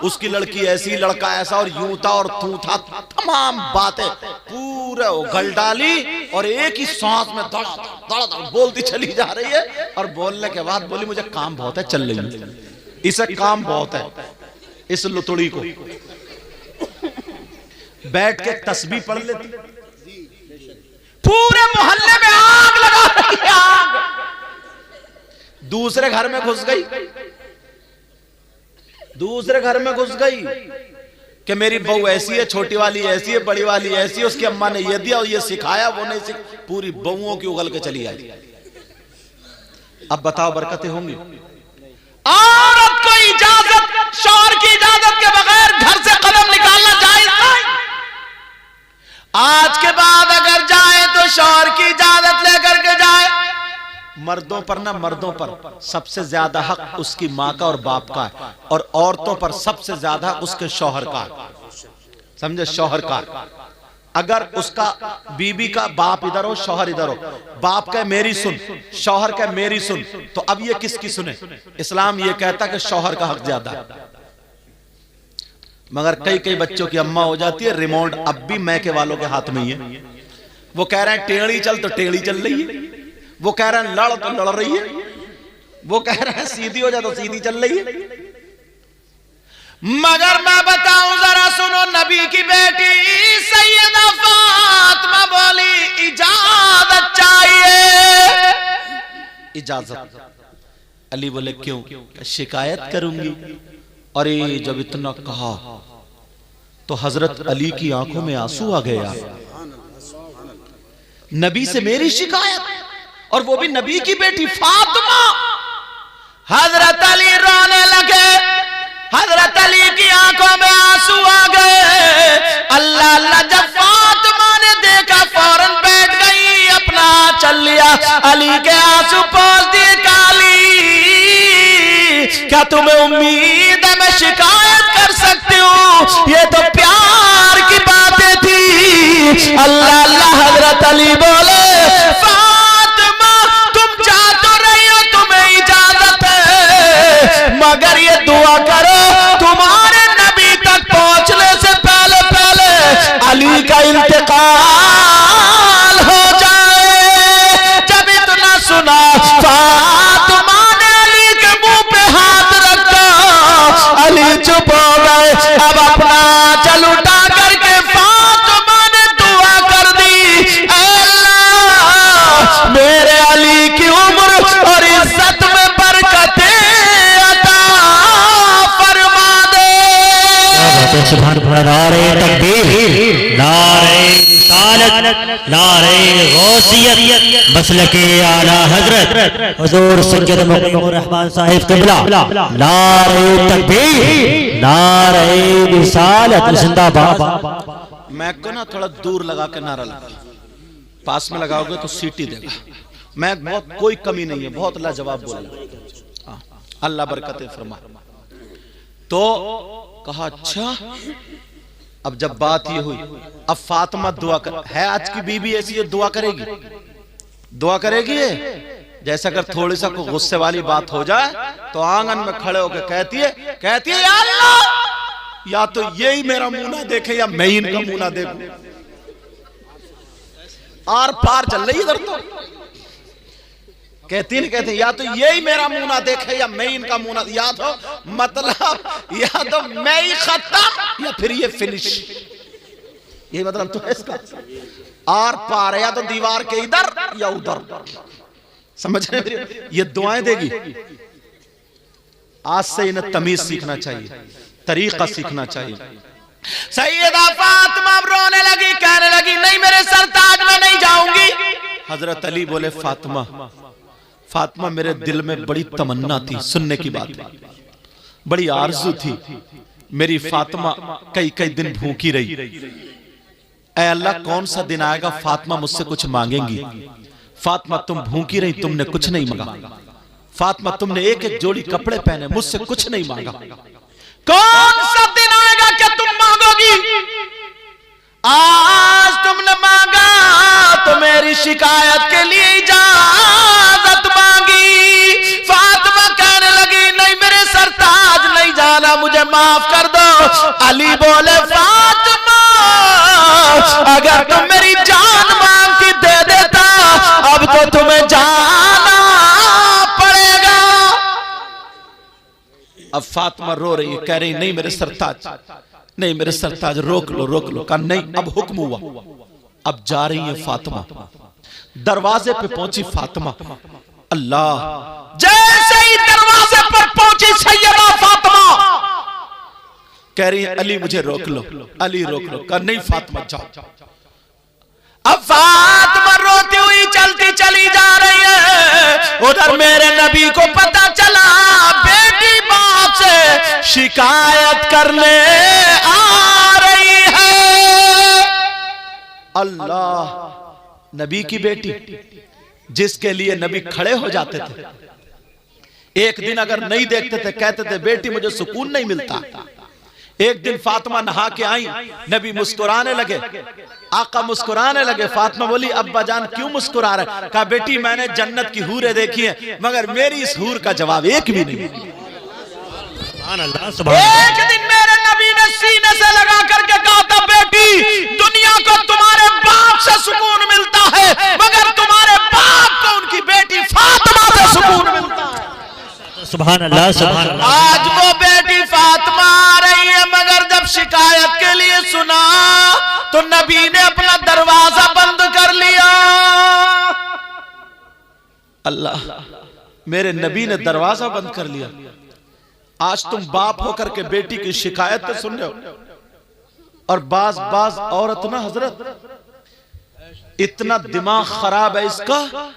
उसकी लड़की ऐसी, लड़का ऐसा, और यूं था और तू था, तमाम बातें पूरे उगल डाली और एक ही सांस में दड़ा बोलती चली जा रही है। और बोलने के बाद बोली मुझे काम बहुत है, चल रही हूं। इसे काम बहुत है, इस लुतुड़ी को बैठ के तस्बीह पढ़ लेती, पूरे मोहल्ले में आग लगा रही है, आग। दूसरे घर में घुस गई, दूसरे घर में घुस गई कि मेरी बहू ऐसी है, छोटी वाली ऐसी है, बड़ी वाली ऐसी है, उसकी अम्मा ने ये दिया और ये सिखाया, वो नहीं पूरी बहुओं की उगल के चली आई। अब बताओ बरकतें होंगी? औरत को इजाजत, शौहर की इजाजत के बगैर घर से कदम निकालना जायज नहीं। आज के बाद अगर जाए तो शौहर की इजाजत लेकर के जाए। मर्दों पर ना, मर्दों पर सबसे ज्यादा हक उसकी माँ का और बाप का है, और औरतों पर सबसे ज्यादा उसके शौहर का, समझे? शौहर का। अगर उसका बीबी का बाप इधर हो, शौहर इधर हो, बाप का मेरी सुन, शौहर का मेरी सुन, तो अब ये किसकी सुने? इस्लाम ये कहता कि शौहर का हक ज्यादा। मगर कई कई बच्चों की अम्मा हो जाती है, रिमोट अब भी मैके वालों के हाथ में ही है। वो कह रहे हैं टेढ़ी चल तो टेढ़ी चल रही है, वो कह रहे हैं लड़ तो लड़ रही है, वो कह रहे हैं सीधी हो जा तो सीधी चल रही है। मगर मैं बताऊं जरा सुनो, नबी की बेटी सैयदा फातिमा बोली इजाजत चाहिए, इजाजत। अली बोले क्यों? शिकायत करूंगी। अरे जब इतना कहा तो हजरत अली की आंखों में आंसू आ गया। नबी से मेरी शिकायत, और वो भी नबी की बेटी फातिमा। हजरत अली रोने लगे, हजरत अली की आंखों में आंसू आ गए। अल्लाह अल्लाह जब फातिमा ने देखा फौरन बैठ गई, अपना चल लिया, अली के आंसू पोंछ दिए। काली, क्या तुम्हें उम्मीद है मैं शिकायत कर सकती हूँ? ये तो प्यार की बातें थी। अल्लाह अल्लाह हजरत अली बोले फातिमा तुम जा तो रही हो, तुम्हें इजाजत है, मगर ये दुआ करो तुम्हारे नबी तक पहुंचने से पहले पहले अली का इंतकाल हो जाए। जब इतना सुना फातिमा ने अली के मुंह पे हाथ रखा, अली चुप हो गए। अब अपना चल उठा करके फातिमा ने दुआ कर दी, अल्लाह मेरे अली की उम्र और इज्जत में बरकतें अता फरमा दे। सुभान अल्लाह। नारे तकबीर, नारे रिसालत, नारे गौसियत, मसलके आला हजरत हुजूर सैयद मुक़िमुर रहमान साहिब क़िबला। नारे तकबीर, नारे रिसालत, जिंदाबाद। मैं को ना थोड़ा दूर लगा के नारा लगा, पास में लगाओगे तो सीटी देगा। मैं बहुत कोई कमी नहीं है, बहुत लाजवाब बोला, अल्लाह बरकतें फरमा। तो कहा अच्छा, अब जब बात ये हुई, अब फातिमा दुआ कर, है आज की बीबी ऐसी है, दुआ करेगी, दुआ करेगी। जैसे अगर थोड़ी सा को गुस्से वाली बात हो जाए तो आंगन में खड़े होकर कहती है या अल्लाह, या तो यही मेरा मुंह ना देखे या मैं इनका मुंह ना देखूं। आर पार चल रही इधर तो। कहती नहीं कहते या तो यही मेरा मुंह ना देखे या मैं इनका मुंह ना, या तो मतलब या तो मैं ही खत्म या फिर ये फिनिश, यही मतलब तो है इसका। आर पार या तो दीवार के इधर या उधर, समझ रहे? ये दुआएं देगी। आज से इन्हें तमीज सीखना चाहिए, तरीका सीखना चाहिए। सैयदा फातिमा रोने लगी, कहने लगी नहीं मेरे सरताज में नहीं जाऊंगी। हजरत अली बोले फातिमा, फातिमा मेरे दिल में बड़ी तमन्ना थी, सुनने की बात है, बड़ी आरज़ू थी मेरी फातिमा कई कई दिन भूखी रही। ऐ अल्लाह कौन सा दिन आएगा फातिमा मुझसे कुछ मांगेंगी। फातिमा तुम भूखी रही, तुमने कुछ नहीं मांगा। फातिमा तुमने एक एक जोड़ी कपड़े पहने, मुझसे कुछ नहीं मांगा। कौन सा दिन आएगा कि तुम मांगोगी। आज तुमने मांगा तो मेरी शिकायत के लिए इजाजत मांगी। फातिमा कहने लगी नहीं मेरे सरताज नहीं जाना, मुझे माफ कर दो। अली बोले फातिमा अगर तुम मेरी जान मांग के दे देता अब तो तुम्हें जाना पड़ेगा। अब फातिमा रो रही है, कह रही नहीं मेरे सरताज, नहीं मेरे सरताज, रोक लो रोक लो। कहा नहीं अब हुक्म हुआ, अब जा रही है फातिमा। दरवाजे पे पहुंची फातिमा, अल्लाह जैसे ही दरवाजे पर पहुंची सैयदा फातिमा कह रही है अली मुझे रोक लो, अली रोक लो। कहा नहीं फातिमा जाओ। अब फातिमा रोती हुई चलती चली जा रही है। उधर मेरे नबी को पता चला बेटी बाप से शिकायत करने आ रही है। अल्लाह, नबी की बेटी जिसके लिए नबी खड़े हो जाते थे, एक दिन अगर नहीं देखते थे कहते थे बेटी मुझे सुकून नहीं मिलता। एक दिन फातिमा नहा के आई, नबी मुस्कुराने लगे, आका मुस्कुराने लगे। फातिमा बोली अब्बा जान क्यों मुस्कुरा रहे। कहा बेटी मैंने जन्नत की हूरें देखी है मगर मेरी इस हूर का जवाब एक भी नहीं। एक दिन मेरे नबी ने सीने से लगा करके कहा था बेटी दुनिया को तुम्हारे बाप से सुकून मिलता है मगर तुम्हारे बाप को उनकी बेटी फातिमा से सुकून मिलता है। सुभान अल्लाह, सुभान अल्लाह। आज वो बेटी फातिमा आ रही है मगर जब शिकायत के लिए सुना तो नबी ने अपना दरवाजा बंद कर लिया। अल्लाह, मेरे नबी ने दरवाजा बंद कर लिया। आज तुम बाप होकर के बेटी की शिकायत तो सुन रहे हो। और बाज बाज औरत ना हजरत इतना दिमाग खराब है इसका,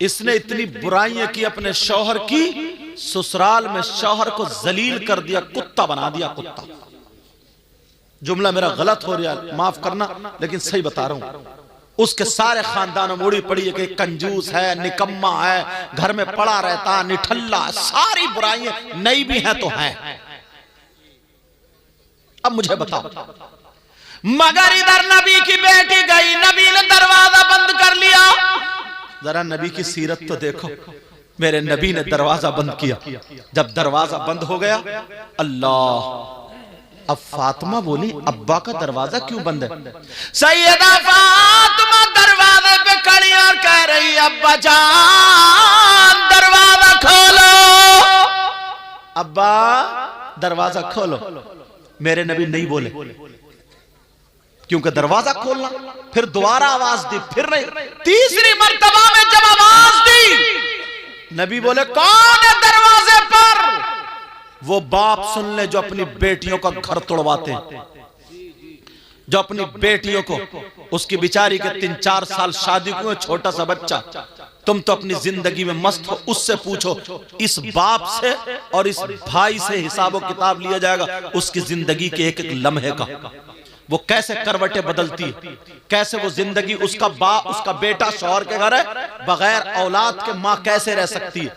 इसने इतनी बुराइयां की अपने शौहर की, ससुराल में शौहर को जलील कर दिया, कुत्ता बना दिया, कुत्ता। जुमला मेरा गलत हो रहा है माफ करना लेकिन सही बता रहा हूं। उसके सारे खानदानों में उड़ी पड़ी है कि कंजूस है, निकम्मा है, घर में पड़ा रहता, निठल्ला, सारी बुराइयां नई भी हैं तो हैं। अब मुझे बताओ, मगर इधर नबी की बेटी गई, नबी ने दरवाजा बंद कर लिया। जरा नबी की सीरत तो देखो, मेरे नबी ने दरवाजा बंद किया। जब दरवाजा बंद हो गया, अल्लाह, अब फातिमा बोली अब्बा का दरवाजा क्यों बंद है। सैयदा फातिमा दरवाजे पे खड़ी और कह रही अब्बा जान दरवाजा खोलो, अब्बा दरवाजा खोलो। मेरे नबी नहीं बोले क्योंकि दरवाजा खोलना, फिर दोबारा आवाज दी, फिर नहीं, तीसरी मर्तबा में जब आवाज दी नबी बोले कौन है दरवाजे पर। वो बाप सुन ले जो अपनी बेटियों का घर तोड़वाते हैं, जो अपनी बेटियों को, उसकी बिचारी के 3-4 साल शादी को, छोटा सा बच्चा, तुम तो अपनी जिंदगी में मस्त हो, उससे पूछो, इस बाप से और इस भाई से हिसाब किताब लिया जाएगा उसकी जिंदगी के एक एक लम्हे का। वो कैसे करवटें बदलती है, कैसे वो जिंदगी, उसका बेटा शौहर के घर है, बगैर औलाद के माँ कैसे रह सकती है।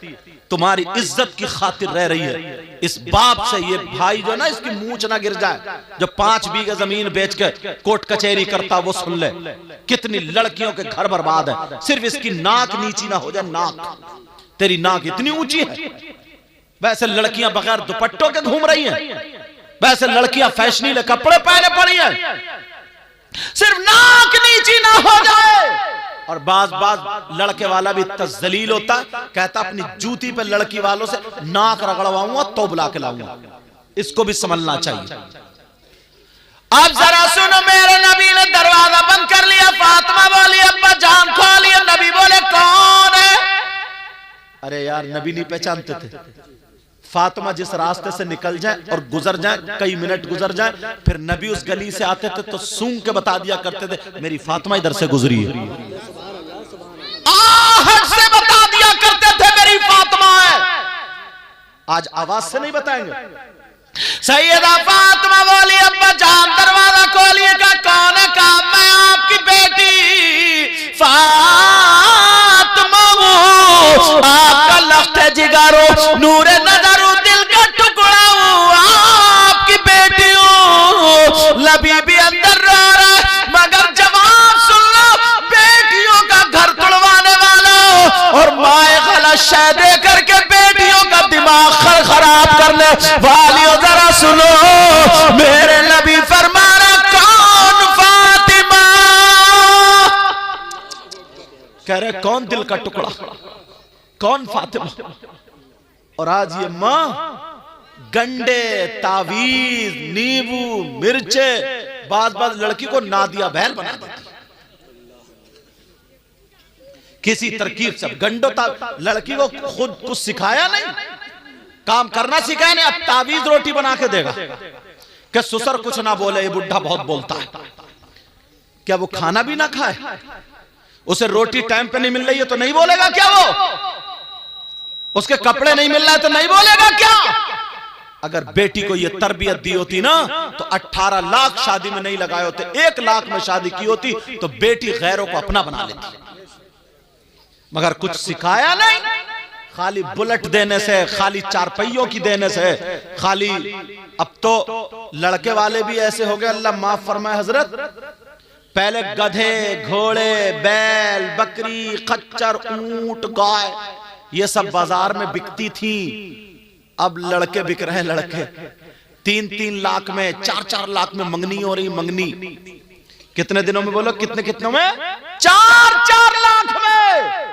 तुम्हारी इज्जत की खातिर रह रही है। इस बाप से ये भाई जो ना, इसकी मूंछ ना गिर जाए, जो 5 बीघा जमीन बेच के कोर्ट कचहरी करता, वो सुन ले कितनी लड़कियों के घर बर्बाद है। सिर्फ इसकी नाक नीची ना हो जाए, नाक, तेरी नाक इतनी ऊंची है। वैसे लड़कियां बगैर दुपट्टों के घूम रही हैं, वैसे लड़कियां फैशनीले कपड़े पहने पड़ी हैं, सिर्फ नाक नीची ना हो जाए। और बाज लड़के वाला भी इतना जलील होता है, कहता अपनी जूती पे लड़की वालों से नाक रगड़वाऊंगा तो बुला के लाऊंगा। इसको भी समझना चाहिए। अब जरा सुनो, मेरे नबी ने दरवाजा बंद कर लिया। फातिमा बोली अब्बा जान खोलिए। नबी बोले कौन है? अरे यार नबी नहीं पहचानते थे। फातिमा जिस रास्ते से निकल जाए और गुजर जाए, कई मिनट गुजर जाए, फिर नबी उस गली से आते थे तो सूंघ के बता दिया करते थे मेरी फातिमा इधर से गुजरी है। आहट से बता दिया करते थे मेरी फातिमा है। आज आवाज से नहीं बताएंगे। सैयदा फातिमा बोली अब्बा जान दरवाजा खोलिए। का कौन है? का मैं आपकी बेटी फातिमा हूं, आपका लख्त जिगरो नूरे नजरो दिल का टुकड़ा हूं, आपकी बेटी हूं। लबी भी अंदर रो रहा है मगर जवाब सुन लो, बेटियों का घर तुड़वाने वाला और माए गलत शय दे करके बेटियों का दिमाग खराब करने वालियों जरा सुनो, मेरे नबी फरमाना कौन फातिमा? कह रहे कौन दिल का टुकड़ा, कौन फातिमा? और आज ये मां गंडे, तावीज, नींबू, मिर्चे, बात लड़की को नादिया बैल बना देती। किसी तरकीब से गंडो लड़की को खुद कुछ सिखाया नहीं, काम करना सिखाया नहीं, अब तावीज रोटी बना के देगा कि ससुर कुछ ना बोले, ये बुढ़ा बहुत बोलता है। क्या वो खाना भी ना खाए? उसे रोटी टाइम पे नहीं मिल रही है तो नहीं बोलेगा क्या? वो उसके कपड़े नहीं मिल रहा है तो नहीं बोलेगा क्या? अगर बेटी को ये तरबियत दी होती ना तो 18 लाख शादी में नहीं लगाए होते, 1 लाख में शादी की होती तो बेटी गैरों को अपना बना लेती। मगर कुछ सिखाया नहीं, खाली बुलेट देने से, खाली 4 पहियों की देने से, खाली। अब तो लड़के वाले भी ऐसे हो गए, अल्लाह माफ फरमाए हजरत। पहले गधे, घोड़े, बैल, बकरी, खच्चर, ऊंट, गाय ये सब बाजार में बिकती थी। अब लड़के बिक रहे हैं। लड़के 3-3 लाख में, 4-4 लाख में मंगनी हो रही। मंगनी कितने दिनों में? बोलो कितने में? 4-4 लाख में।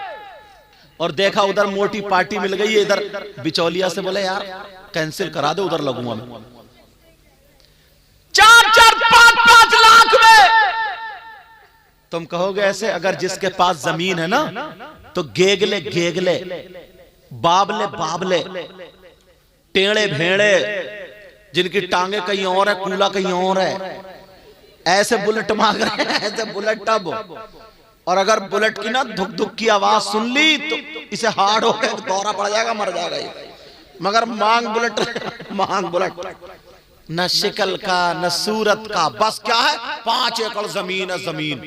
और देखा उधर मोटी पार्टी मिल गई है, इधर बिचौलिया से बोले यार कैंसिल करा दे, उधर लगूंगा मैं। 4-4, 5-5 लाख में। तुम कहोगे ऐसे? अगर जिसके पास जमीन है ना तो गेगले, बाबले, टेढ़े भेड़े, जिनकी टांगे कहीं और है, कूला कहीं और है, ऐसे बुलेट मांग रहे हैं, ऐसे बुलेट। टब और अगर बुलेट की ना धुक धुक की आवाज सुन ली तो इसे हार्ड हो गया, दौरा पड़ जाएगा, मर जाएगा ये। मगर मांग बुलेट, न शिकल का न सूरत का, बस क्या है 5 एकड़ जमीन है, जमीन।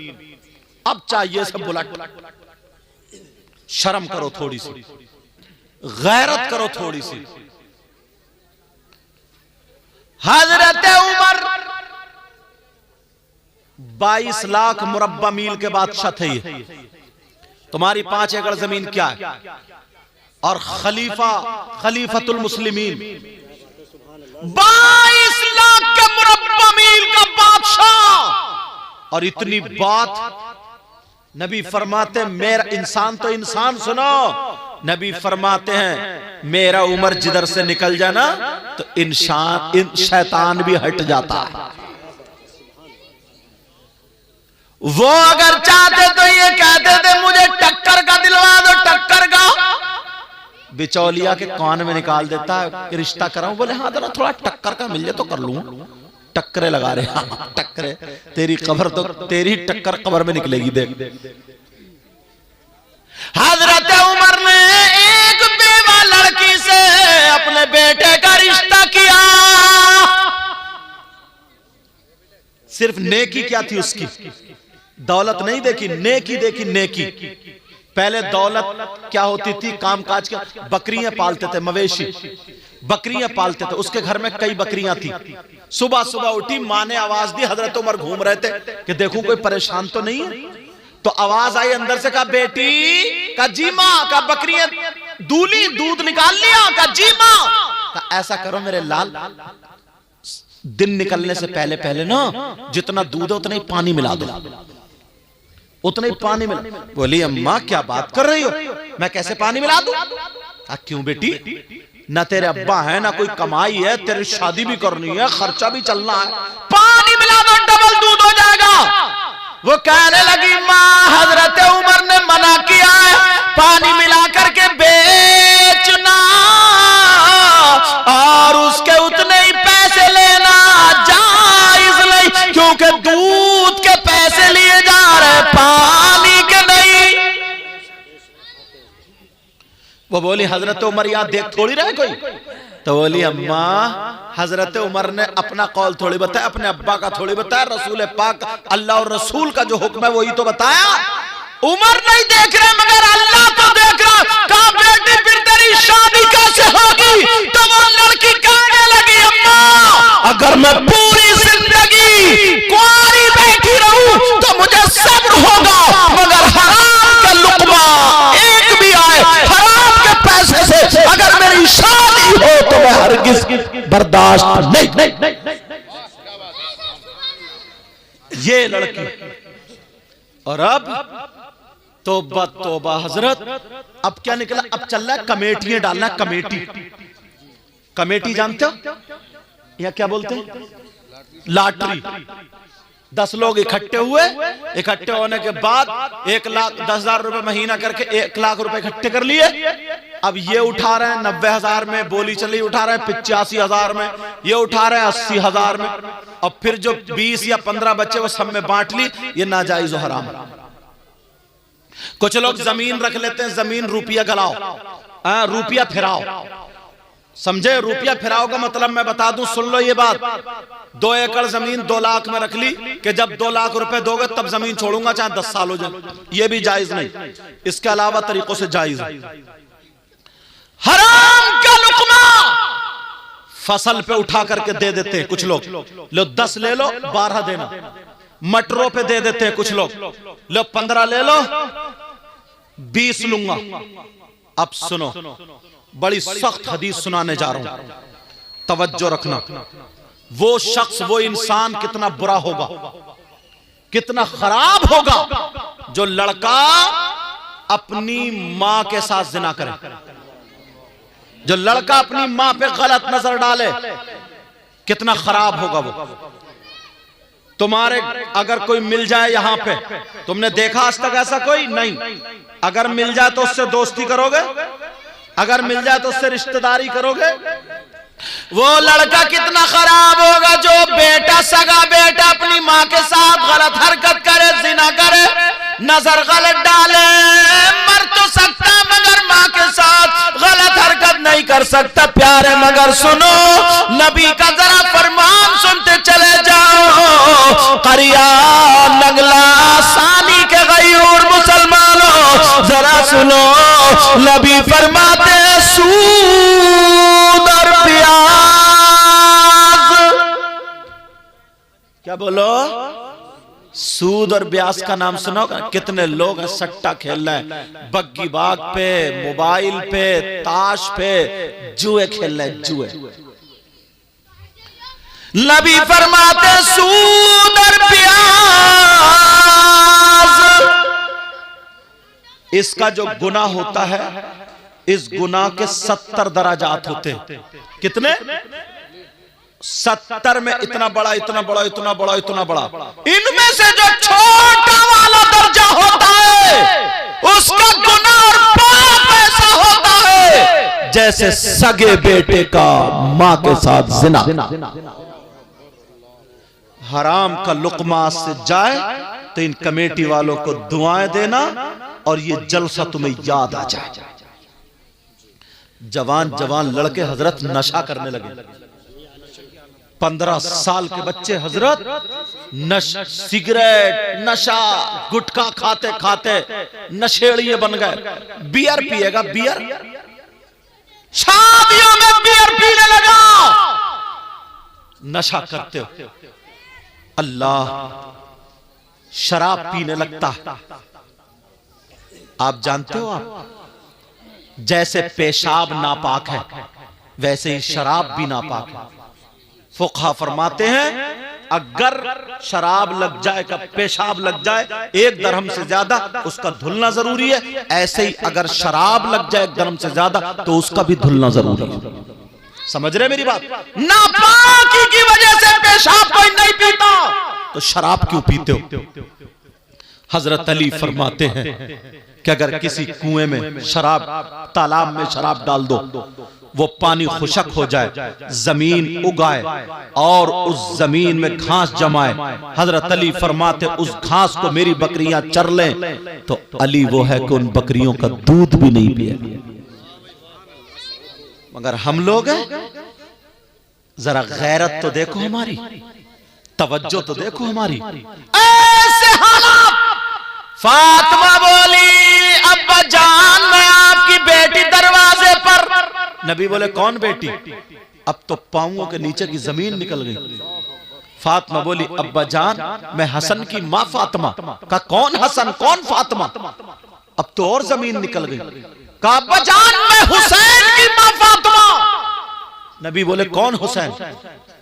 अब चाहिए सब बुलेट। शर्म करो थोड़ी सी, गैरत करो थोड़ी सी। हजरत उमर 22 लाख मुरब्बा मील के बादशाह थे ये। तुम्हारी 5 एकड़ जमीन क्या है? और खलीफतुल मुस्लिमीन 22 लाख के मुरब्बा मील का बादशाह। और इतनी बात नबी फरमाते, मेरा इंसान तो इंसान सुनो, नबी फरमाते हैं मेरा उमर जिधर से निकल जाना तो इंसान शैतान भी हट जाता है। वो अगर चाहते तो ये कहते थे मुझे टक्कर का दिलवा दो, टक्कर का। बिचौलिया के कान में निकाल देता है, रिश्ता कराऊं? बोले हाँ जरा थोड़ा टक्कर का मिल जाए तो कर लूंगा। टक्करे लगा रहे, हाँ टक्करे, तेरी कब्र तो तेरी टक्कर कब्र में निकलेगी। देख हजरत उमर ने एक बेवा लड़की से अपने बेटे का रिश्ता किया। सिर्फ नेकी क्या थी उसकी? दौलत नहीं देखी, नेकी देखी, नेकी। पहले दौलत क्या होती थी? कामकाज का, बकरियां पालते थे, मवेशी बकरियां पालते थे। उसके घर में कई बकरियां थी। सुबह सुबह उठी, मां ने आवाज दी, हजरत उमर घूम रहे थे कि देखूं कोई परेशान तो नहीं है। तो आवाज आई अंदर से, कहा बेटी, का जी मां, का बकरियां दूली, दूध निकाल लिया, का जी मां। का ऐसा करो मेरे लाल, दिन निकलने से पहले पहले ना जितना दूध है उतना ही पानी मिला दो। उतने ही पानी मिला। बोली अम्मा क्या बात कर रही हो, मैं कैसे पानी मिला दूं? क्यों बेटी, ना तेरे अब्बा है ना कोई कमाई है, तेरी शादी भी करनी है, खर्चा भी चलना है, पानी मिला दो डबल दूध हो जाएगा। वो कहने लगी माँ हजरत उमर ने मना किया है पानी मिला करके बेचना और उसके उतने ही पैसे लेना जायज नहीं, क्योंकि दूध के पैसे लिए जा रहे पानी के नहीं। वो बोली हजरत उमर यहाँ देख थोड़ी रहे कोई। तो बोली अम्मा हजरत उमर ने अपना कौल थोड़ी बताया, अपने अब्बा का थोड़ी बताया, रसूल पाक अल्लाह और रसूल का जो हुक्म है वही तो बताया। उमर नहीं देख रहे मगर अल्लाह तो देख रहा। कहा बेटी फिर तेरी शादी कैसे होगी? तो वो लड़की कहने लगी अम्मा अगर मैं पूरी जिंदगी कुंवारी बैठी रहूं तो मुझे सब्र होगा, मगर हराम का लुकमा एक भी आए हराम के पैसे से अगर मेरी शादी हो तो मैं हरगिज बर्दाश्त नहीं। ये लड़की। और अब तौबा तौबा हजरत, अब क्या निकला? अब चल रहा है कमेटियां डालना। कमेटी जानते हो या क्या बोलते हैं? लॉटरी। 10 लोग इकट्ठे हुए, इकट्ठे होने के बाद 1,10,000 रुपए महीना करके 1 लाख रुपए इकट्ठे कर लिए। अब ये उठा रहे हैं 90,000 में, बोली चली उठा रहे हैं 85,000 में, ये उठा रहे हैं 80,000 में, और फिर जो 20 या 15 बच्चे वो सब में बांट ली। ये नाजायज और हराम। कुछ लोग जमीन रख लेते हैं, जमीन रुपया गलाओ, रुपया फिराओ, समझे? रुपया फिराओ का मतलब मैं बता दूं, सुन लो ये बात। 2 एकड़ जमीन 2 लाख में रख ली कि जब 2 लाख रुपए दोगे तब जमीन छोड़ूंगा, चाहे 10 साल हो जाए। ये भी जायज नहीं। इसके अलावा तरीकों से जायज है। हराम का लुकमा फसल पे उठा करके दे देते हैं कुछ लोग। लो 10 ले लो 12 देना। मटरों पे दे देते हैं कुछ लोग। लो 15 ले लो 20 लूंगा। अब सुनो, बड़ी सख्त हदीस सुनाने जा रहा हूं, तवज्जो रखना। वो शख्स, वो इंसान कितना बुरा होगा, कितना खराब होगा जो लड़का अपनी मां के साथ जिना करे, जो लड़का अपनी मां पे गलत नजर डाले, कितना खराब होगा वो। तुम्हारे अगर कोई मिल जाए यहां पे, तुमने देखा आज तक ऐसा कोई नहीं? अगर मिल जाए तो उससे दोस्ती करोगे, अगर मिल जाए तो उससे रिश्तेदारी करोगे। वो लड़का कितना खराब होगा जो बेटा, सगा बेटा अपनी मां के साथ गलत हरकत करे, जिना करे, नजर गलत डाले। मर तो सकता मगर मां के साथ गलत हरकत नहीं कर सकता। प्यारे मगर सुनो, नबी का जरा फरमान सुनते चले जाओ। करिया नगला सानी के गयूर मुसलमानों जरा सुनो, नबी फरमाते सूद और प्याज। क्या बोलो? सूद और ब्याज का नाम सुनोगा? कितने लोग हैं सट्टा खेल रहे हैं, बग्गी बाग पे, मोबाइल पे, ताश पे, जुए खेल रहे हैं, जुए। नबी फरमाते सूद और ब्याज, इसका जो गुनाह होता है, इस गुनाह के 70 दराजात होते हैं। कितने? 70 में इतना बड़ा, इतना बड़ा, इतना बड़ा, इतना बड़ा। इनमें से जो छोटा वाला दर्जा होता है उसका गुनाह और पाप ऐसा होता है जैसे सगे बेटे का मां के साथ जिना। हराम का लुकमा से जाए तो इन कमेटी वालों को दुआएं देना और ये जलसा तुम्हें याद आ जाए। जवान जवान लड़के हजरत नशा करने लगे। 15 साल के बच्चे हजरत सिगरेट, नशा, गुटखा खाते खाते नशेड़िए बन गए। बियर पिएगा, बियर, शादियों में बियर पीने लगा। नशा करते हो, अल्लाह शराब पीने लगता। आप जानते हो, आप जैसे पेशाब नापाक है वैसे ही शराब भी नापाक है। फुक़हा फरमाते हैं अगर शराब लग जाए का पेशाब लग जाए 1 दरहम से ज्यादा उसका धुलना जरूरी है, ऐसे ही अगर शराब लग जाए 1 दरहम से ज्यादा तो उसका भी धुलना जरूरी है। समझ रहे मेरी बात? नापाकी की वजह से पेशाब कोई नहीं पीता तो शराब क्यों पीते हो? हजरत अली फरमाते हैं कि अगर किसी कुएं में शराब, तालाब में शराब डाल दो, वो पानी खुशक हो जाए, जमीन उगाए और उस जमीन में घास जमाए, हजरत अली फरमाते उस घास को मेरी बकरियां चर लें तो अली वो है कि उन बकरियों का दूध भी नहीं पिए। मगर हम लोग जरा गैरत तो देखो हमारी, तवज्जो तो देखो हमारी। ऐसे हालात, फातिमा बोली अब्बा जान मैं आपकी बेटी दरवाजे पर। नबी बोले कौन बेटी? अब तो पांवों के नीचे की जमीन निकल गई। फातिमा बोली अब्बा जान मैं हसन की मां फातिमा। का कौन हसन कौन फातिमा? अब तो और जमीन निकल गई। कहा अब्बा जान मैं हुसैन की मां फातिमा। नबी बोले कौन हुसैन?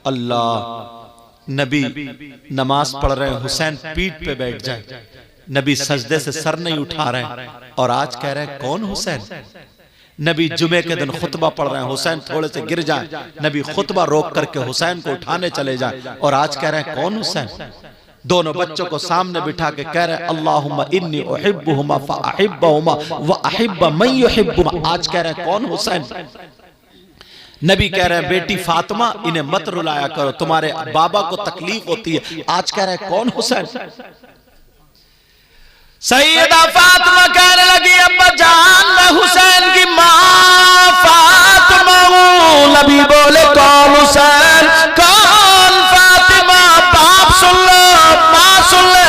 अल्लाह। नबी नमाज पढ़ रहे हैं, हुसैन पीठ पे बैठ जाए, नबी सजदे से सर नहीं उठा रहे हैं और आज कह रहे हैं कौन हुसैन? नबी जुमे के दिन खुतबा पढ़ रहे हैं, हुसैन थोड़े से गिर जाए, नबी खुतबा रोक करके हुसैन को उठाने चले जाए और आज कह रहे हैं कौन हुसैन? दोनों बच्चों को सामने बिठा के कह रहे हैं अल्लाहुम्मा इन्नी उहिब्बुहुमा फअहिब्बहुमा व अहिब्ब मन युहिब्बुहुमा। आज कह रहे हैं कौन हुसैन? नबी कह रहे हैं बेटी फातिमा इन्हें मत रुलाया करो, तुम्हारे बाबा को तकलीफ होती है। आज कह रहे हैं कौन हुसैन? सैयदा फातिमा कहने लगी अब्बा जान मैं हुसैन की मां फातिमा हूं। नबी बोले कौन हुसैन कौन फातिमा? बाप सुन लो मां सुन ले।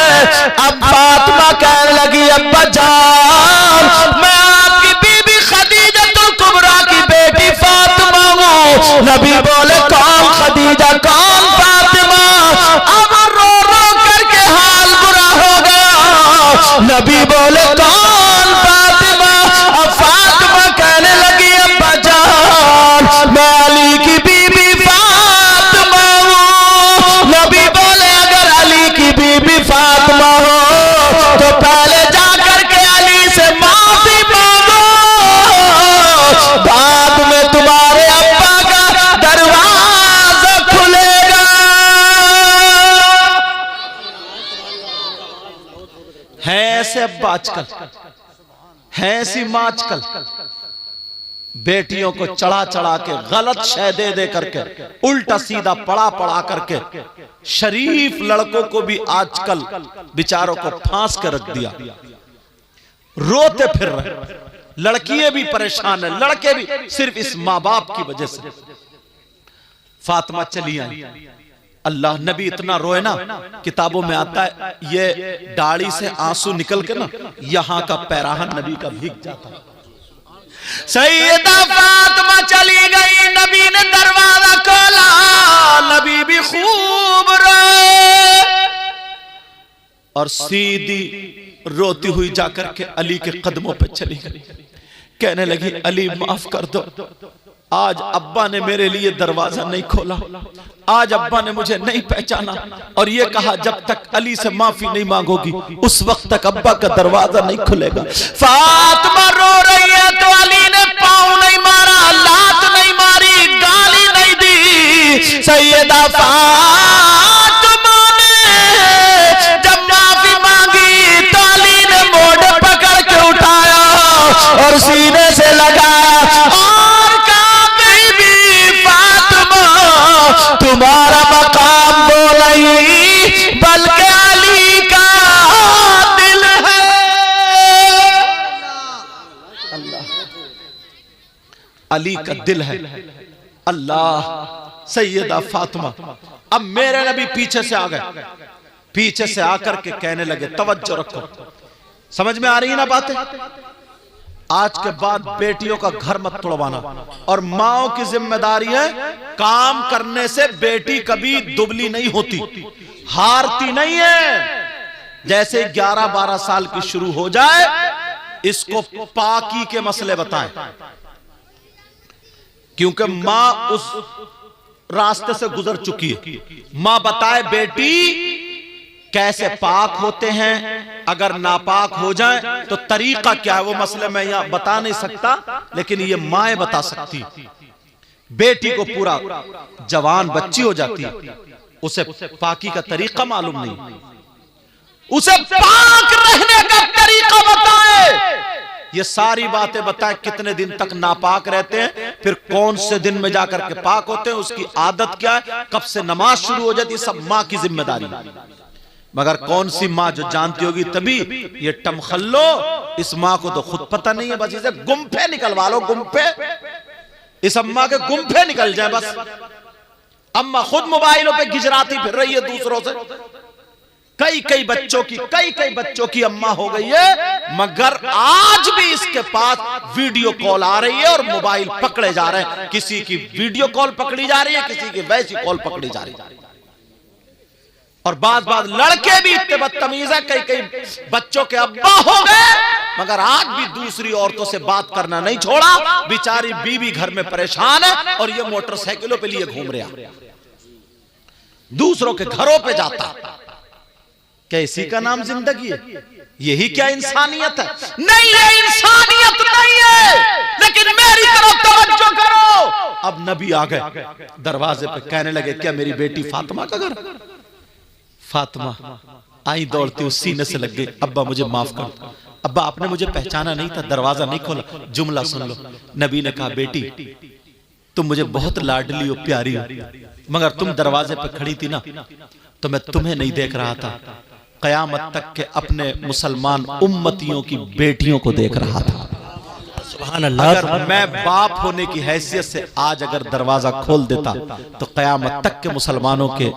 अब फातिमा कहने लगी अब्बा जान मैं आपकी बीबी खदीजतुल कुबरा की बेटी फातिमा हूं। नबी बोले कौन खदीजा कौन फातिमा? अब रो रो करके हाल बुरा हो गया। नबी बोले कौन फातिमा? अब फातिमा कहने लगी अब्बा जान मैं अली की बीबी फातिमा हूं। नबी बोले अगर अली की बीबी फातिमा हो तो पहले जाकर के अली से माफी मांगो, बाद में तुम्हारे अब्बा का दरवाजा खुलेगा। है ऐसे अब्बा आजकल, है ऐसी मां आजकल, बेटियों को चढ़ा चढ़ा के गलत शय दे दे करके, उल्टा सीधा पढ़ा पढ़ा करके शरीफ लड़कों को भी आजकल बेचारों को फांस के रख दिया, रोते फिर रहे। लड़कियां भी परेशान है, लड़के भी, सिर्फ इस मां बाप की वजह से। फातिमा चली आई, अल्लाह नबी इतना रोए ना, किताबों में आता है ये दाढ़ी से आंसू निकल के ना यहां का पैराहन नबी का भीग जाता है। सैयदा फातिमा चली गई, नबी ने दरवाजा खोला, नबी भी खूब रोए और सीधी रोती हुई जाकर के अली के कदमों पे चली गई, कहने लगी अली माफ कर दो, आज अब्बा ने मेरे लिए दरवाजा नहीं खोला, आज अब्बा ने मुझे नहीं पहचाना और ये कहा जब तक अली से माफी नहीं मांगोगी उस वक्त तक अब्बा का दरवाजा नहीं खुलेगा। फातिमा रो रही है तो अली ने पाँव नहीं मारा, लात नहीं मारी, गाली नहीं दी। सैयदा फातिमा ने जब माफी मांगी तो अली ने मोड़ पकड़ के उठाया और सीने से लगाया और कहा बीबी फातिमा तुम्हारा मकाम वो नहीं बल्कि अली का दिल है। अली का दिल है। अल्लाह। सैयदा फातिमा अब मेरे नबी पीछे से आ गए, पीछे से आकर के कहने लगे, तवज्जो रखो, समझ में आ रही है ना बातें? आज के बाद बेटियों का घर मत तोड़वाना और माओ की जिम्मेदारी है काम करने से बेटी कभी दुबली नहीं होती, हारती नहीं है। जैसे 11-12 साल की शुरू हो जाए इसको पाकी के मसले बताएं, क्योंकि मां उस रास्ते से गुजर चुकी है। मां बताए बेटी कैसे पाक होते हैं, अगर नापाक हो जाए तो तरीका क्या है, वो मसले मैं यहां बता नहीं सकता, लेकिन ये माएं बता सकती। बेटी को पूरा जवान बच्ची हो जाती है, उसे पाकी का तरीका मालूम नहीं, उसे पाक रहने का तरीका बताए, ये सारी बातें बताए। कितने दिन तक नापाक रहते हैं, फिर कौन से दिन में जाकर के पाक होते हैं, उसकी आदत क्या है, कब से नमाज शुरू हो जाती है, सब मां की जिम्मेदारी। मगर कौन सी मां जो जानती होगी तभी, ये टमखल्लो इस मां को तो खुद पता नहीं है, बस इसे गुम्फे निकलवा लो, गुम्फे, इस अम्मा के गुम्फे निकल जाए बस। अम्मा खुद मोबाइलों पे गिजराती फिर रही है दूसरों से। कई बच्चों की अम्मा हो गई है, मगर आज भी इसके पास वीडियो कॉल आ रही है और मोबाइल पकड़े जा रहे हैं। किसी की वीडियो कॉल पकड़ी जा रही है, किसी की वैसी कॉल पकड़ी जा रही है। और बात लड़के भी इतने बदतमीज है, कई बच्चों के अब्बा हो गए, मगर आज भी दूसरी औरतों से बात करना नहीं छोड़ा। बेचारी बीवी घर में परेशान है और ये मोटरसाइकिलों पे लिए घूम रहा, दूसरों के घरों पे जाता। क्या इसी का नाम जिंदगी है? यही क्या इंसानियत है? नहीं, ये इंसानियत नहीं है। लेकिन मेरी तरफ तवज्जो करो। अब नबी आ गए दरवाजे पे, कहने लगे क्या मेरी बेटी फातिमा का घर? फातिमा आई दौड़ती हुई सीने से लग गई, अब्बा मुझे माफ कर दो, अब्बा आपने मुझे पहचाना नहीं था, दरवाजा नहीं खोला। जुमला सुन लो, नबी ने कहा बेटी तुम मुझे बहुत लाडली और प्यारी हो, मगर तुम दरवाजे पे खड़ी थी ना, तो मैं तुम्हें नहीं देख रहा था, कयामत तक के अपने मुसलमान उम्मतियों की बेटियों को देख रहा था। अगर मैं बाप होने की हैसियत से आज अगर दरवाजा खोल देता तो कयामत तक के मुसलमानों के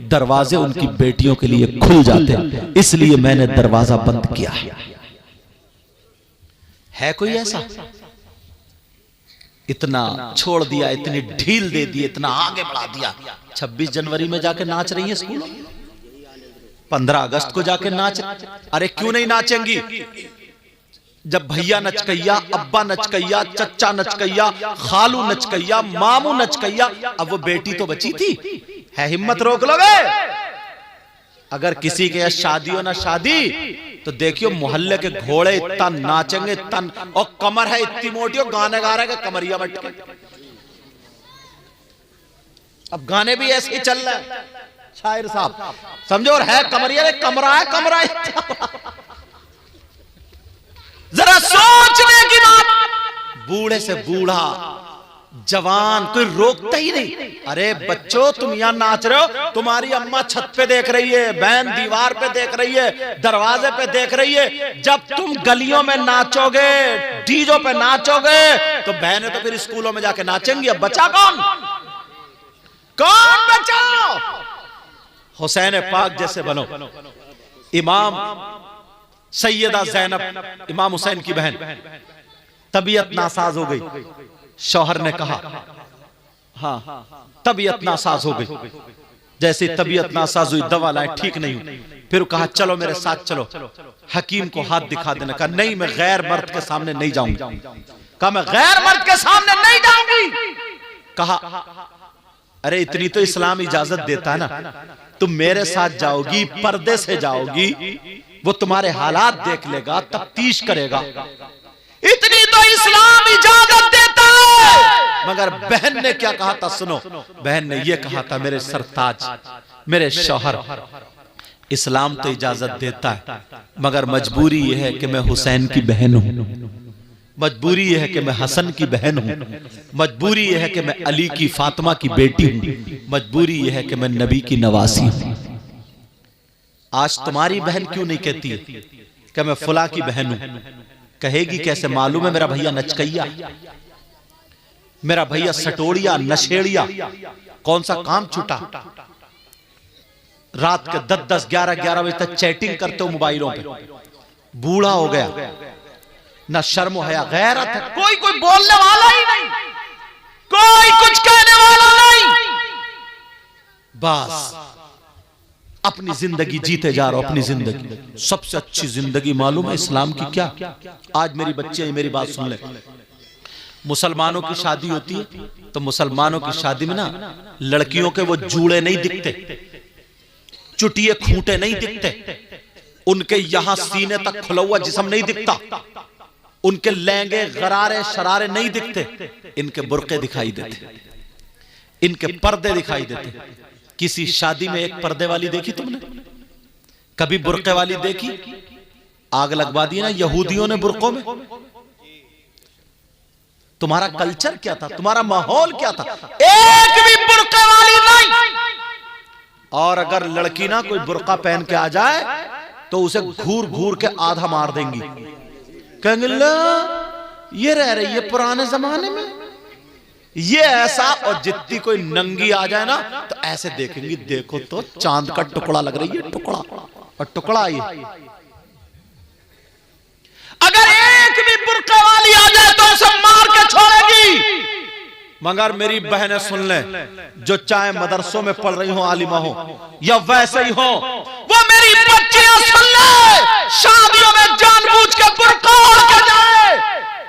दरवाजे उनकी बेटियों के लिए खुल जाते, इसलिए मैंने दरवाजा बंद किया। है कोई ऐसा? इतना छोड़ दिया, इतनी ढील दे दी, इतना आगे बढ़ा दिया। 26 जनवरी में जाके नाच रही है स्कूल, 15 अगस्त को जाके नाच, अरे क्यों नहीं नाचेंगी? जब भैया नचकैया, अब्बा नचकैया, चच्चा नचकैया, खालू नचकैया, मामू नचकैया, अब वो बेटी तो बची थी। है हिम्मत रोक लोगे? अगर किसी के यहाँ शादी हो ना शादी, तो देखियो मोहल्ले के घोड़े इतना नाचेंगे, तन और कमर है इतनी मोटी और गाने गा रहे हैं कमरिया बट के। अब गाने भी ऐसे ही चल रहे हैं, शायर साहब समझो, और है कमरिया, कमरा है, कमरा है। जरा सोचने की बात, बूढ़े से बूढ़ा, जवान, कोई रोकता ही नहीं। अरे बच्चों तुम यहां नाच रहे हो, तुम्हारी अम्मा छत पे देख रही है, बहन दीवार पे देख रही है, दरवाजे पे देख रही है। जब तुम गलियों में नाचोगे, डीजों पे नाचोगे, तो बहनें तो फिर स्कूलों में जाके नाचेंगी। अब बचा कौन? कौन बचा? हुसैन पाक जैसे बनो। इमाम सैयदा ज़ैनब, इमाम हुसैन की बहन, तबीयत नासाज हो गई। शौहर ने कहा, हाँ तबीयत नासाज हो गई। जैसे तबीयत नासाज हुई, दवा लाए, ठीक नहीं हुई। फिर कहा चलो मेरे साथ चलो, हकीम को हाथ दिखा देना। कहा नहीं, मैं गैर मर्द के सामने नहीं जाऊंगी। कहा मैं गैर मर्द के सामने नहीं जाऊंगी। कहा अरे इतनी तो इस्लाम इजाजत देता ना, तुम मेरे साथ जाओगी, पर्दे से जाओगी, वो तुम्हारे हालात देख लेगा, तफ्तीश करेगा, इतनी तो इस्लाम इजाजत देता है। मगर बहन ने क्या कहा था सुनो, बहन ने यह कहा था, मेरे सरताज, मेरे शौहर, इस्लाम तो इजाजत देता है, मगर मजबूरी यह है कि मैं हुसैन की बहन हूं, मजबूरी यह है कि मैं हसन की बहन हूं, मजबूरी यह है कि मैं अली की फातिमा की बेटी हूं, मजबूरी यह है कि मैं नबी की नवासी हूं। आज तुम्हारी बहन क्यों नहीं कहती है कि मैं फुला की बहन हूं? कहेगी कैसे? मालूम है मेरा भैया नचकैया, मेरा भैया सटोड़िया, नशेड़िया, कौन सा काम छूटा? रात के 10-10, 11-11 बजे तक चैटिंग करते हो मोबाइलों पे। बूढ़ा हो गया, ना शर्म हया गैरत है, कोई बोलने वाला ही नहीं, कोई कुछ कहने वाला नहीं। बस अपनी जिंदगी जीते जा रहा हो, अपनी जिंदगी। सबसे अच्छी जिंदगी मालूम है इस्लाम की क्या? आज मेरी बच्चे मेरी बात सुन ले, मुसलमानों की शादी होती है तो मुसलमानों की शादी में ना लड़कियों के वो जूड़े नहीं दिखते, चुटिए खूंटे नहीं दिखते, उनके यहां सीने तक खुला हुआ जिस्म नहीं दिखता, उनके लहंगे गरारे शरारे नहीं दिखते, इनके बुर्के दिखाई देते, इनके पर्दे दिखाई देते। किसी शादी में एक पर्दे वाली देखी तुमने? कभी बुर्के वाली देखी? आग लगवा दी ना यहूदियों ने बुर्कों में। तुम्हारा कल्चर क्या था, तुम्हारा माहौल क्या था? एक भी बुर्के वाली नहीं। और अगर लड़की ना कोई बुर्का पहन के आ जाए तो उसे घूर घूर के आधा मार देंगी, कहेंगे ला ये रह रही है पुराने जमाने में, ये ऐसा। और जितनी कोई नंगी आ जाए ना तो ऐसे देखेंगी, देखो तो चांद का टुकड़ा लग रही है, टुकड़ा और टुकड़ा ये। अगर एक भी बुर्का वाली आ जाए तो उसे मार के छोड़ेगी। मगर मेरी बहनें सुन ले, जो चाहे मदरसों में पढ़ रही हो, आलिमा हो या वैसे ही हो, वो मेरी बच्चियां सुन ले, शादियों में जानबूझ के बुर्का ओढ़ के जाए।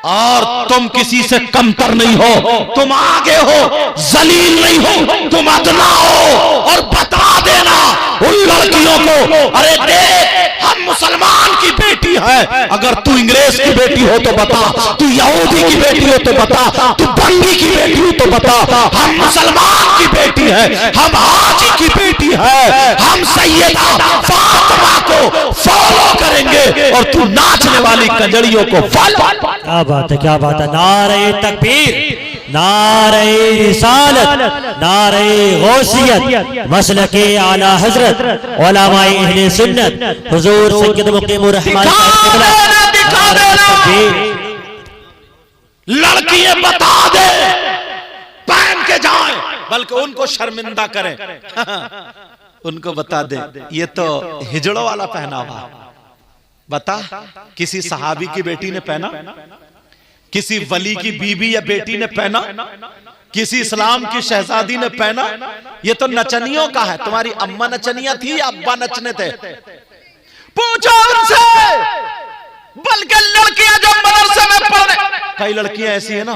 और तुम किसी से कमतर नहीं हो, तुम आगे हो, जलील नहीं हो, तुम अदना हो। और बता देना उन लड़कियों को, अरे देख हम मुसलमान की बेटी है, अगर तू अंग्रेज की बेटी हो तो बता, तू यहूदी की बेटी हो तो बता, तू बंगी की बेटी हो तो बता, हम मुसलमान की बेटी है, हम हाजी की बेटी है, हम सैयदा फातिमा को फॉलो करेंगे और तू नाचने वाली कंजड़ियों को फॉलो। क्या बात है, क्या बात है। नारे तकबीर, नारे रिसालत, नारे गौसियत, मसलके आला हजरत, उलमाए अहले सुन्नत, हुजूर सैयद मुकीमुर रहमान लड़कियां बता दे पहन के जाएं, बल्कि उनको शर्मिंदा करें। उनको बता दे ये तो हिजड़ों वाला पहनावा। बता, किसी सहाबी की बेटी ने पहना, किसी वली की बीबी या बेटी ने पहना, किसी इस्लाम की शहजादी ने पहना? ये तो नचनियों का है। तुम्हारी अम्मा नचनिया थी या अब्बा नचने थे? पूछो उनसे। बल्कि लड़कियां जो मदरसे में पढ़ने, कई लड़कियां ऐसी है ना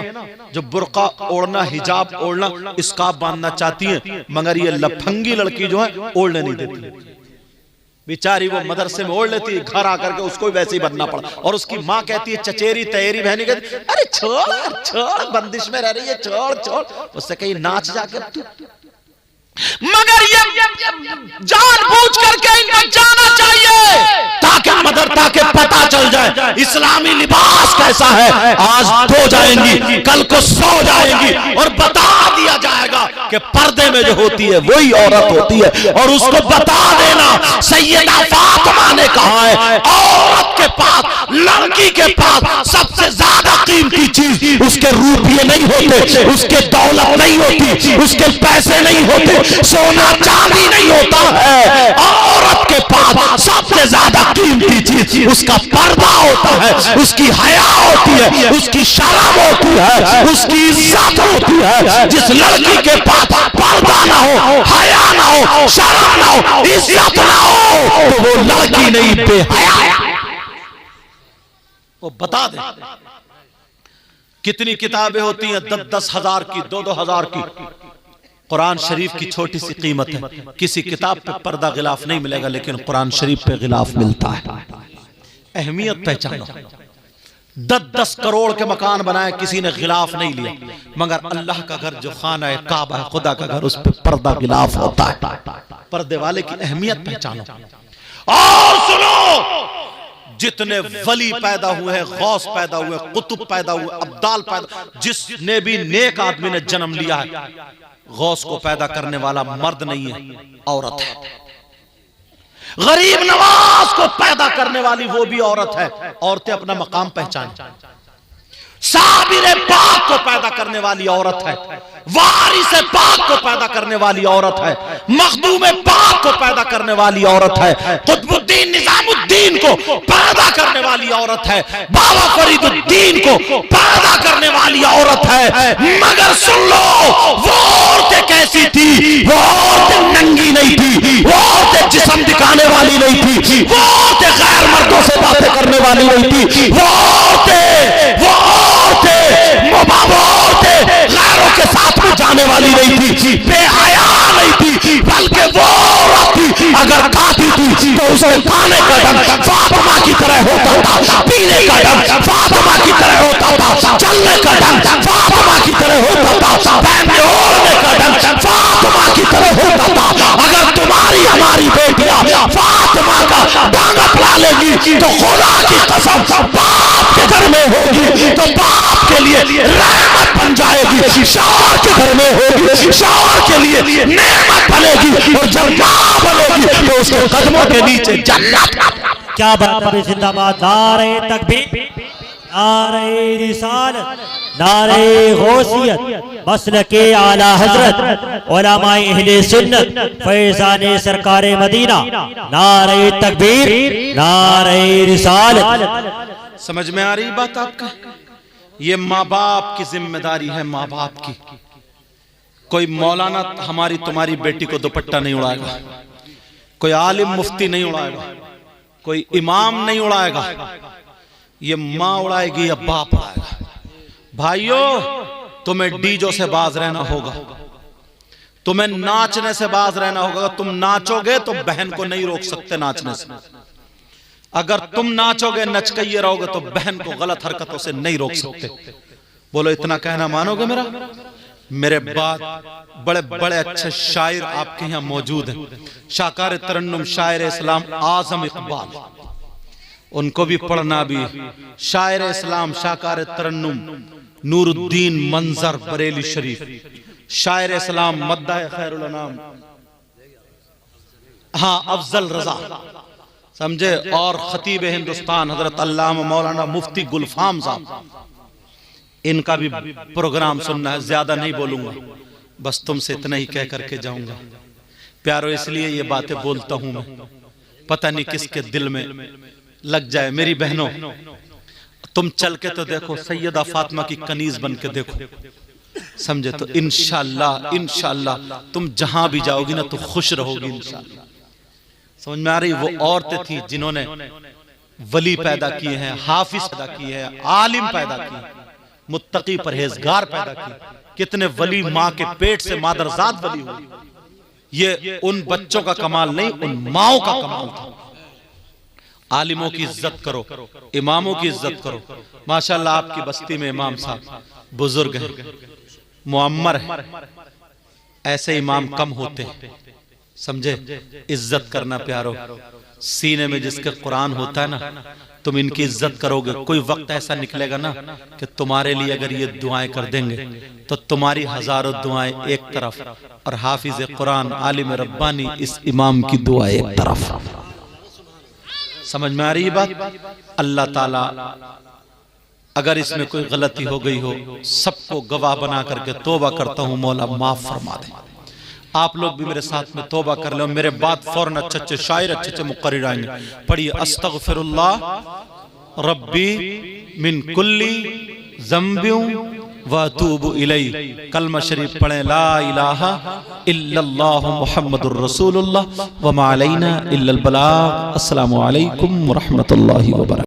जो बुर्का ओढ़ना, हिजाब ओढ़ना, स्कार्फ बांधना चाहती हैं, मगर ये लफंगी लड़की जो है ओढ़ने नहीं देती। बेचारी वो मदरसे में ओढ़ लेती है, घर आकर के उसको वैसे ही बनना पड़ा। और उसकी माँ कहती है, चचेरी तैयारी बहनी कहती, अरे छोड़ छोड़, बंदिश में रह रही है, छोड़ छोड़। उससे कहीं नाच जाके तू। मगर ये जानबूझ करके इनको जाना चाहिए ताकि मदरसा के पता चल जाए इस्लामी लिबास कैसा है। आज धो जाएंगी, कल को सो जाएंगी और बता दिया जाएगा कि पर्दे में जो होती है वही औरत होती है। और उसको बता देना, सैयदा फातिमा ने कहा है, औरत के पास, लड़की के पास सबसे ज्यादा कीमती चीज उसके रुपये नहीं होते, उसके दौलत नहीं होती, उसके पैसे नहीं होते, सोना चांदी नहीं होता है। औरत के पास सबसे ज्यादा कीमती चीज उसका पर्दा होता है, उसकी हया होती है, उसकी शर्म होती है, उसकी इज्जत होती है। जिस लड़की के पास पर्दा ना हो, हया ना हो, शर्म ना हो, इज्जत ना हो, तो वो लड़की नहीं, बेहया। वो बता दे कितनी किताबें होती हैं, 10-10 हजार की, 2-2 हजार की। कुरान शरीफ की छोटी सी कीमत है। किसी किताब पे पर्दा गिलाफ नहीं मिलेगा, लेकिन कुरान शरीफ पे गिलाफ मिलता है। अहमियत पहचानो। 10-10 करोड़ के मकान बनाए, किसी ने गिलाफ नहीं लिया, मगर अल्लाह का घर जो खाना है, काबा है, खुदा का घर, उस पर पर्दा गिलाफ होता है। पर्दे वाले की अहमियत पहचानो। और सुनो, जितने वली पैदा हुए हैं, गौस पैदा हुए, कुतुब पैदा हुए, अब्दाल पैदा, जिसने भी नेक आदमी ने जन्म लिया है, गौस को पैदा करने वाला मर्द नहीं है, औरत है। गरीब नवाज को पैदा करने वाली वो भी औरत है। औरतें अपना मकाम पहचाने। साबिर पाक को पैदा करने वाली औरत है, वारिस पाक को पैदा करने वाली औरत है, मखदूम पाक को पैदा करने वाली औरत है, कुतुबुद्दीन निजामुद्दीन को पैदा करने वाली औरत है, बाबा फरीदुद्दीन को पैदा करने वाली औरत है। मगर सुन लो, वो औरतें कैसी थी? वो औरतें नंगी नहीं थी, वो औरतें जिस्म दिखाने वाली नहीं थी, वो औरतें गैर मर्दों से बातें करने वाली नहीं थी, वो औरतें बाबा औरतें गैरों के साथ में जाने वाली नहीं थी, बेहया नहीं थी, बल्कि वो औरत थी अगर खाती थी तो उसे खाने का ढंग फातिमा की तरह होता था, पीने का ढंग फातिमा की तरह होता था, चलने का ढंग फातिमा की तरह होता था, पहनने ओढ़ने का ढंग फातिमा की तरह होता था। अगर तुम्हारी हमारी बेटियां फातिमा का ढंग अपना लेगी तो खुदा की कसम बाप के घर में होगी तो बाप के लिए रहमत बन जाएगी, शौहर के घर में होगी शौहर के लिए नेमत बनेगी, और जब मां बनेगी तो उसके कदमों के नीचे जन्नत। क्या बात है, जिंदाबाद। नारे तकबीर, नारे रिसालत, नारे गौसियत, मसलके आला हजरत, उलमाए अहले सुन्नत, फैज़ाने सरकारे मदीना। नारे तकबीर, नारे रिसालत। समझ में आ रही बात आपका? ये माँ बाप की जिम्मेदारी है, माँ बाप की। कोई मौलाना हमारी तुम्हारी बेटी को दुपट्टा नहीं उड़ाएगा, कोई आलिम मुफ्ती नहीं उड़ाएगा, कोई इमाम नहीं उड़ाएगा, ये माँ उड़ाएगी या बाप उड़ाएगा। भाइयों, तुम्हें डीजो से बाज रहना होगा, तुम्हें नाचने से बाज रहना होगा। तुम नाचोगे तो बहन को नहीं रोक सकते नाचने से, अगर तुम नाचोगे नचकइये रहोगे तो बहन को गलत हरकतों से नहीं रोक सकते। बोलो इतना कहना मानोगे मेरा? मेरे बाद बड़े बड़े अच्छे शायर आपके यहाँ मौजूद हैं, शाकार तरन्नुम शायर इस्लाम आजम इकबाल, उनको भी पढ़ना भी। शायर इस्लाम शाकार तरन्नुम नूरुद्दीन मंजर बरेली शरीफ, शायर इस्लाम मद्दा खैरुल अनाम, हाँ अफजल रजा, समझे, और खतीब हिंदुस्तान हजरत अल्लामा मौलाना मुफ्ती गुलफाम साहब, इनका भी प्रोग्राम सुनना है। ज्यादा नहीं बोलूंगा, बस तुमसे इतना ही कह करके जाऊंगा। प्यारो, इसलिए ये बातें बोलता हूं मैं, पता नहीं किसके दिल में लग जाए। मेरी बहनों, तुम चल के तो देखो, सैयदा फातिमा की कनीज बन के देखो, समझे, तो इंशाअल्लाह इंशाअल्लाह तुम जहां भी जाओगी ना तो खुश रहोगी इंशाअल्लाह। समझ में आ रही? वो औरतें थी जिन्होंने वली पैदा किए हैं, हाफिज पैदा किए हैं, आलिम पैदा किए, मुत्तकी परहेजगार पैदा किए। कितने वली माँ के पेट से मादरजात वली हुई। ये उन बच्चों का कमाल नहीं, उन माओं का कमाल था। आलिमों की इज्जत करो, इमामों की इज्जत करो। माशाअल्लाह आपकी बस्ती में इमाम साहब बुजुर्ग हैं, मुअम्मर है, ऐसे इमाम कम होते हैं, समझे। इज्जत करना प्यारो, सीने में जिसके कुरान होता है ना, तुम इनकी इज्जत करोगे। कोई वक्त ऐसा निकलेगा ना कि तुम्हारे लिए अगर ये दुआएं कर देंगे तो तुम्हारी हजारों दुआएं एक तरफ और हाफिज कुरान आलिम रब्बानी इस इमाम की दुआ एक तरफ। समझ में आ रही बात? अल्लाह ताला अगर इसमें कोई गलती हो गई हो, सबको गवाह बना करके तौबा करता हूं, मौला माफ फरमा दे। आप लोग भी मेरे साथ में तौबा कर लो। मेरे बाद फौरन अच्छे अच्छे शायर, अच्छे अच्छे मुक़र्रिर आएंगे। पढ़िए, अस्तग़फिरुल्लाह रब्बी मिन कुल्ली ज़म्बिन व अतूबु इलैहि। कलमा शरीफ पढ़ें, ला इलाहा इल्लल्लाहु मुहम्मदुर रसूलुल्लाह व मा अलैना इल्लल बलाग। अस्सलामु अलैकुम व रहमतुल्लाहि व बरकातहू।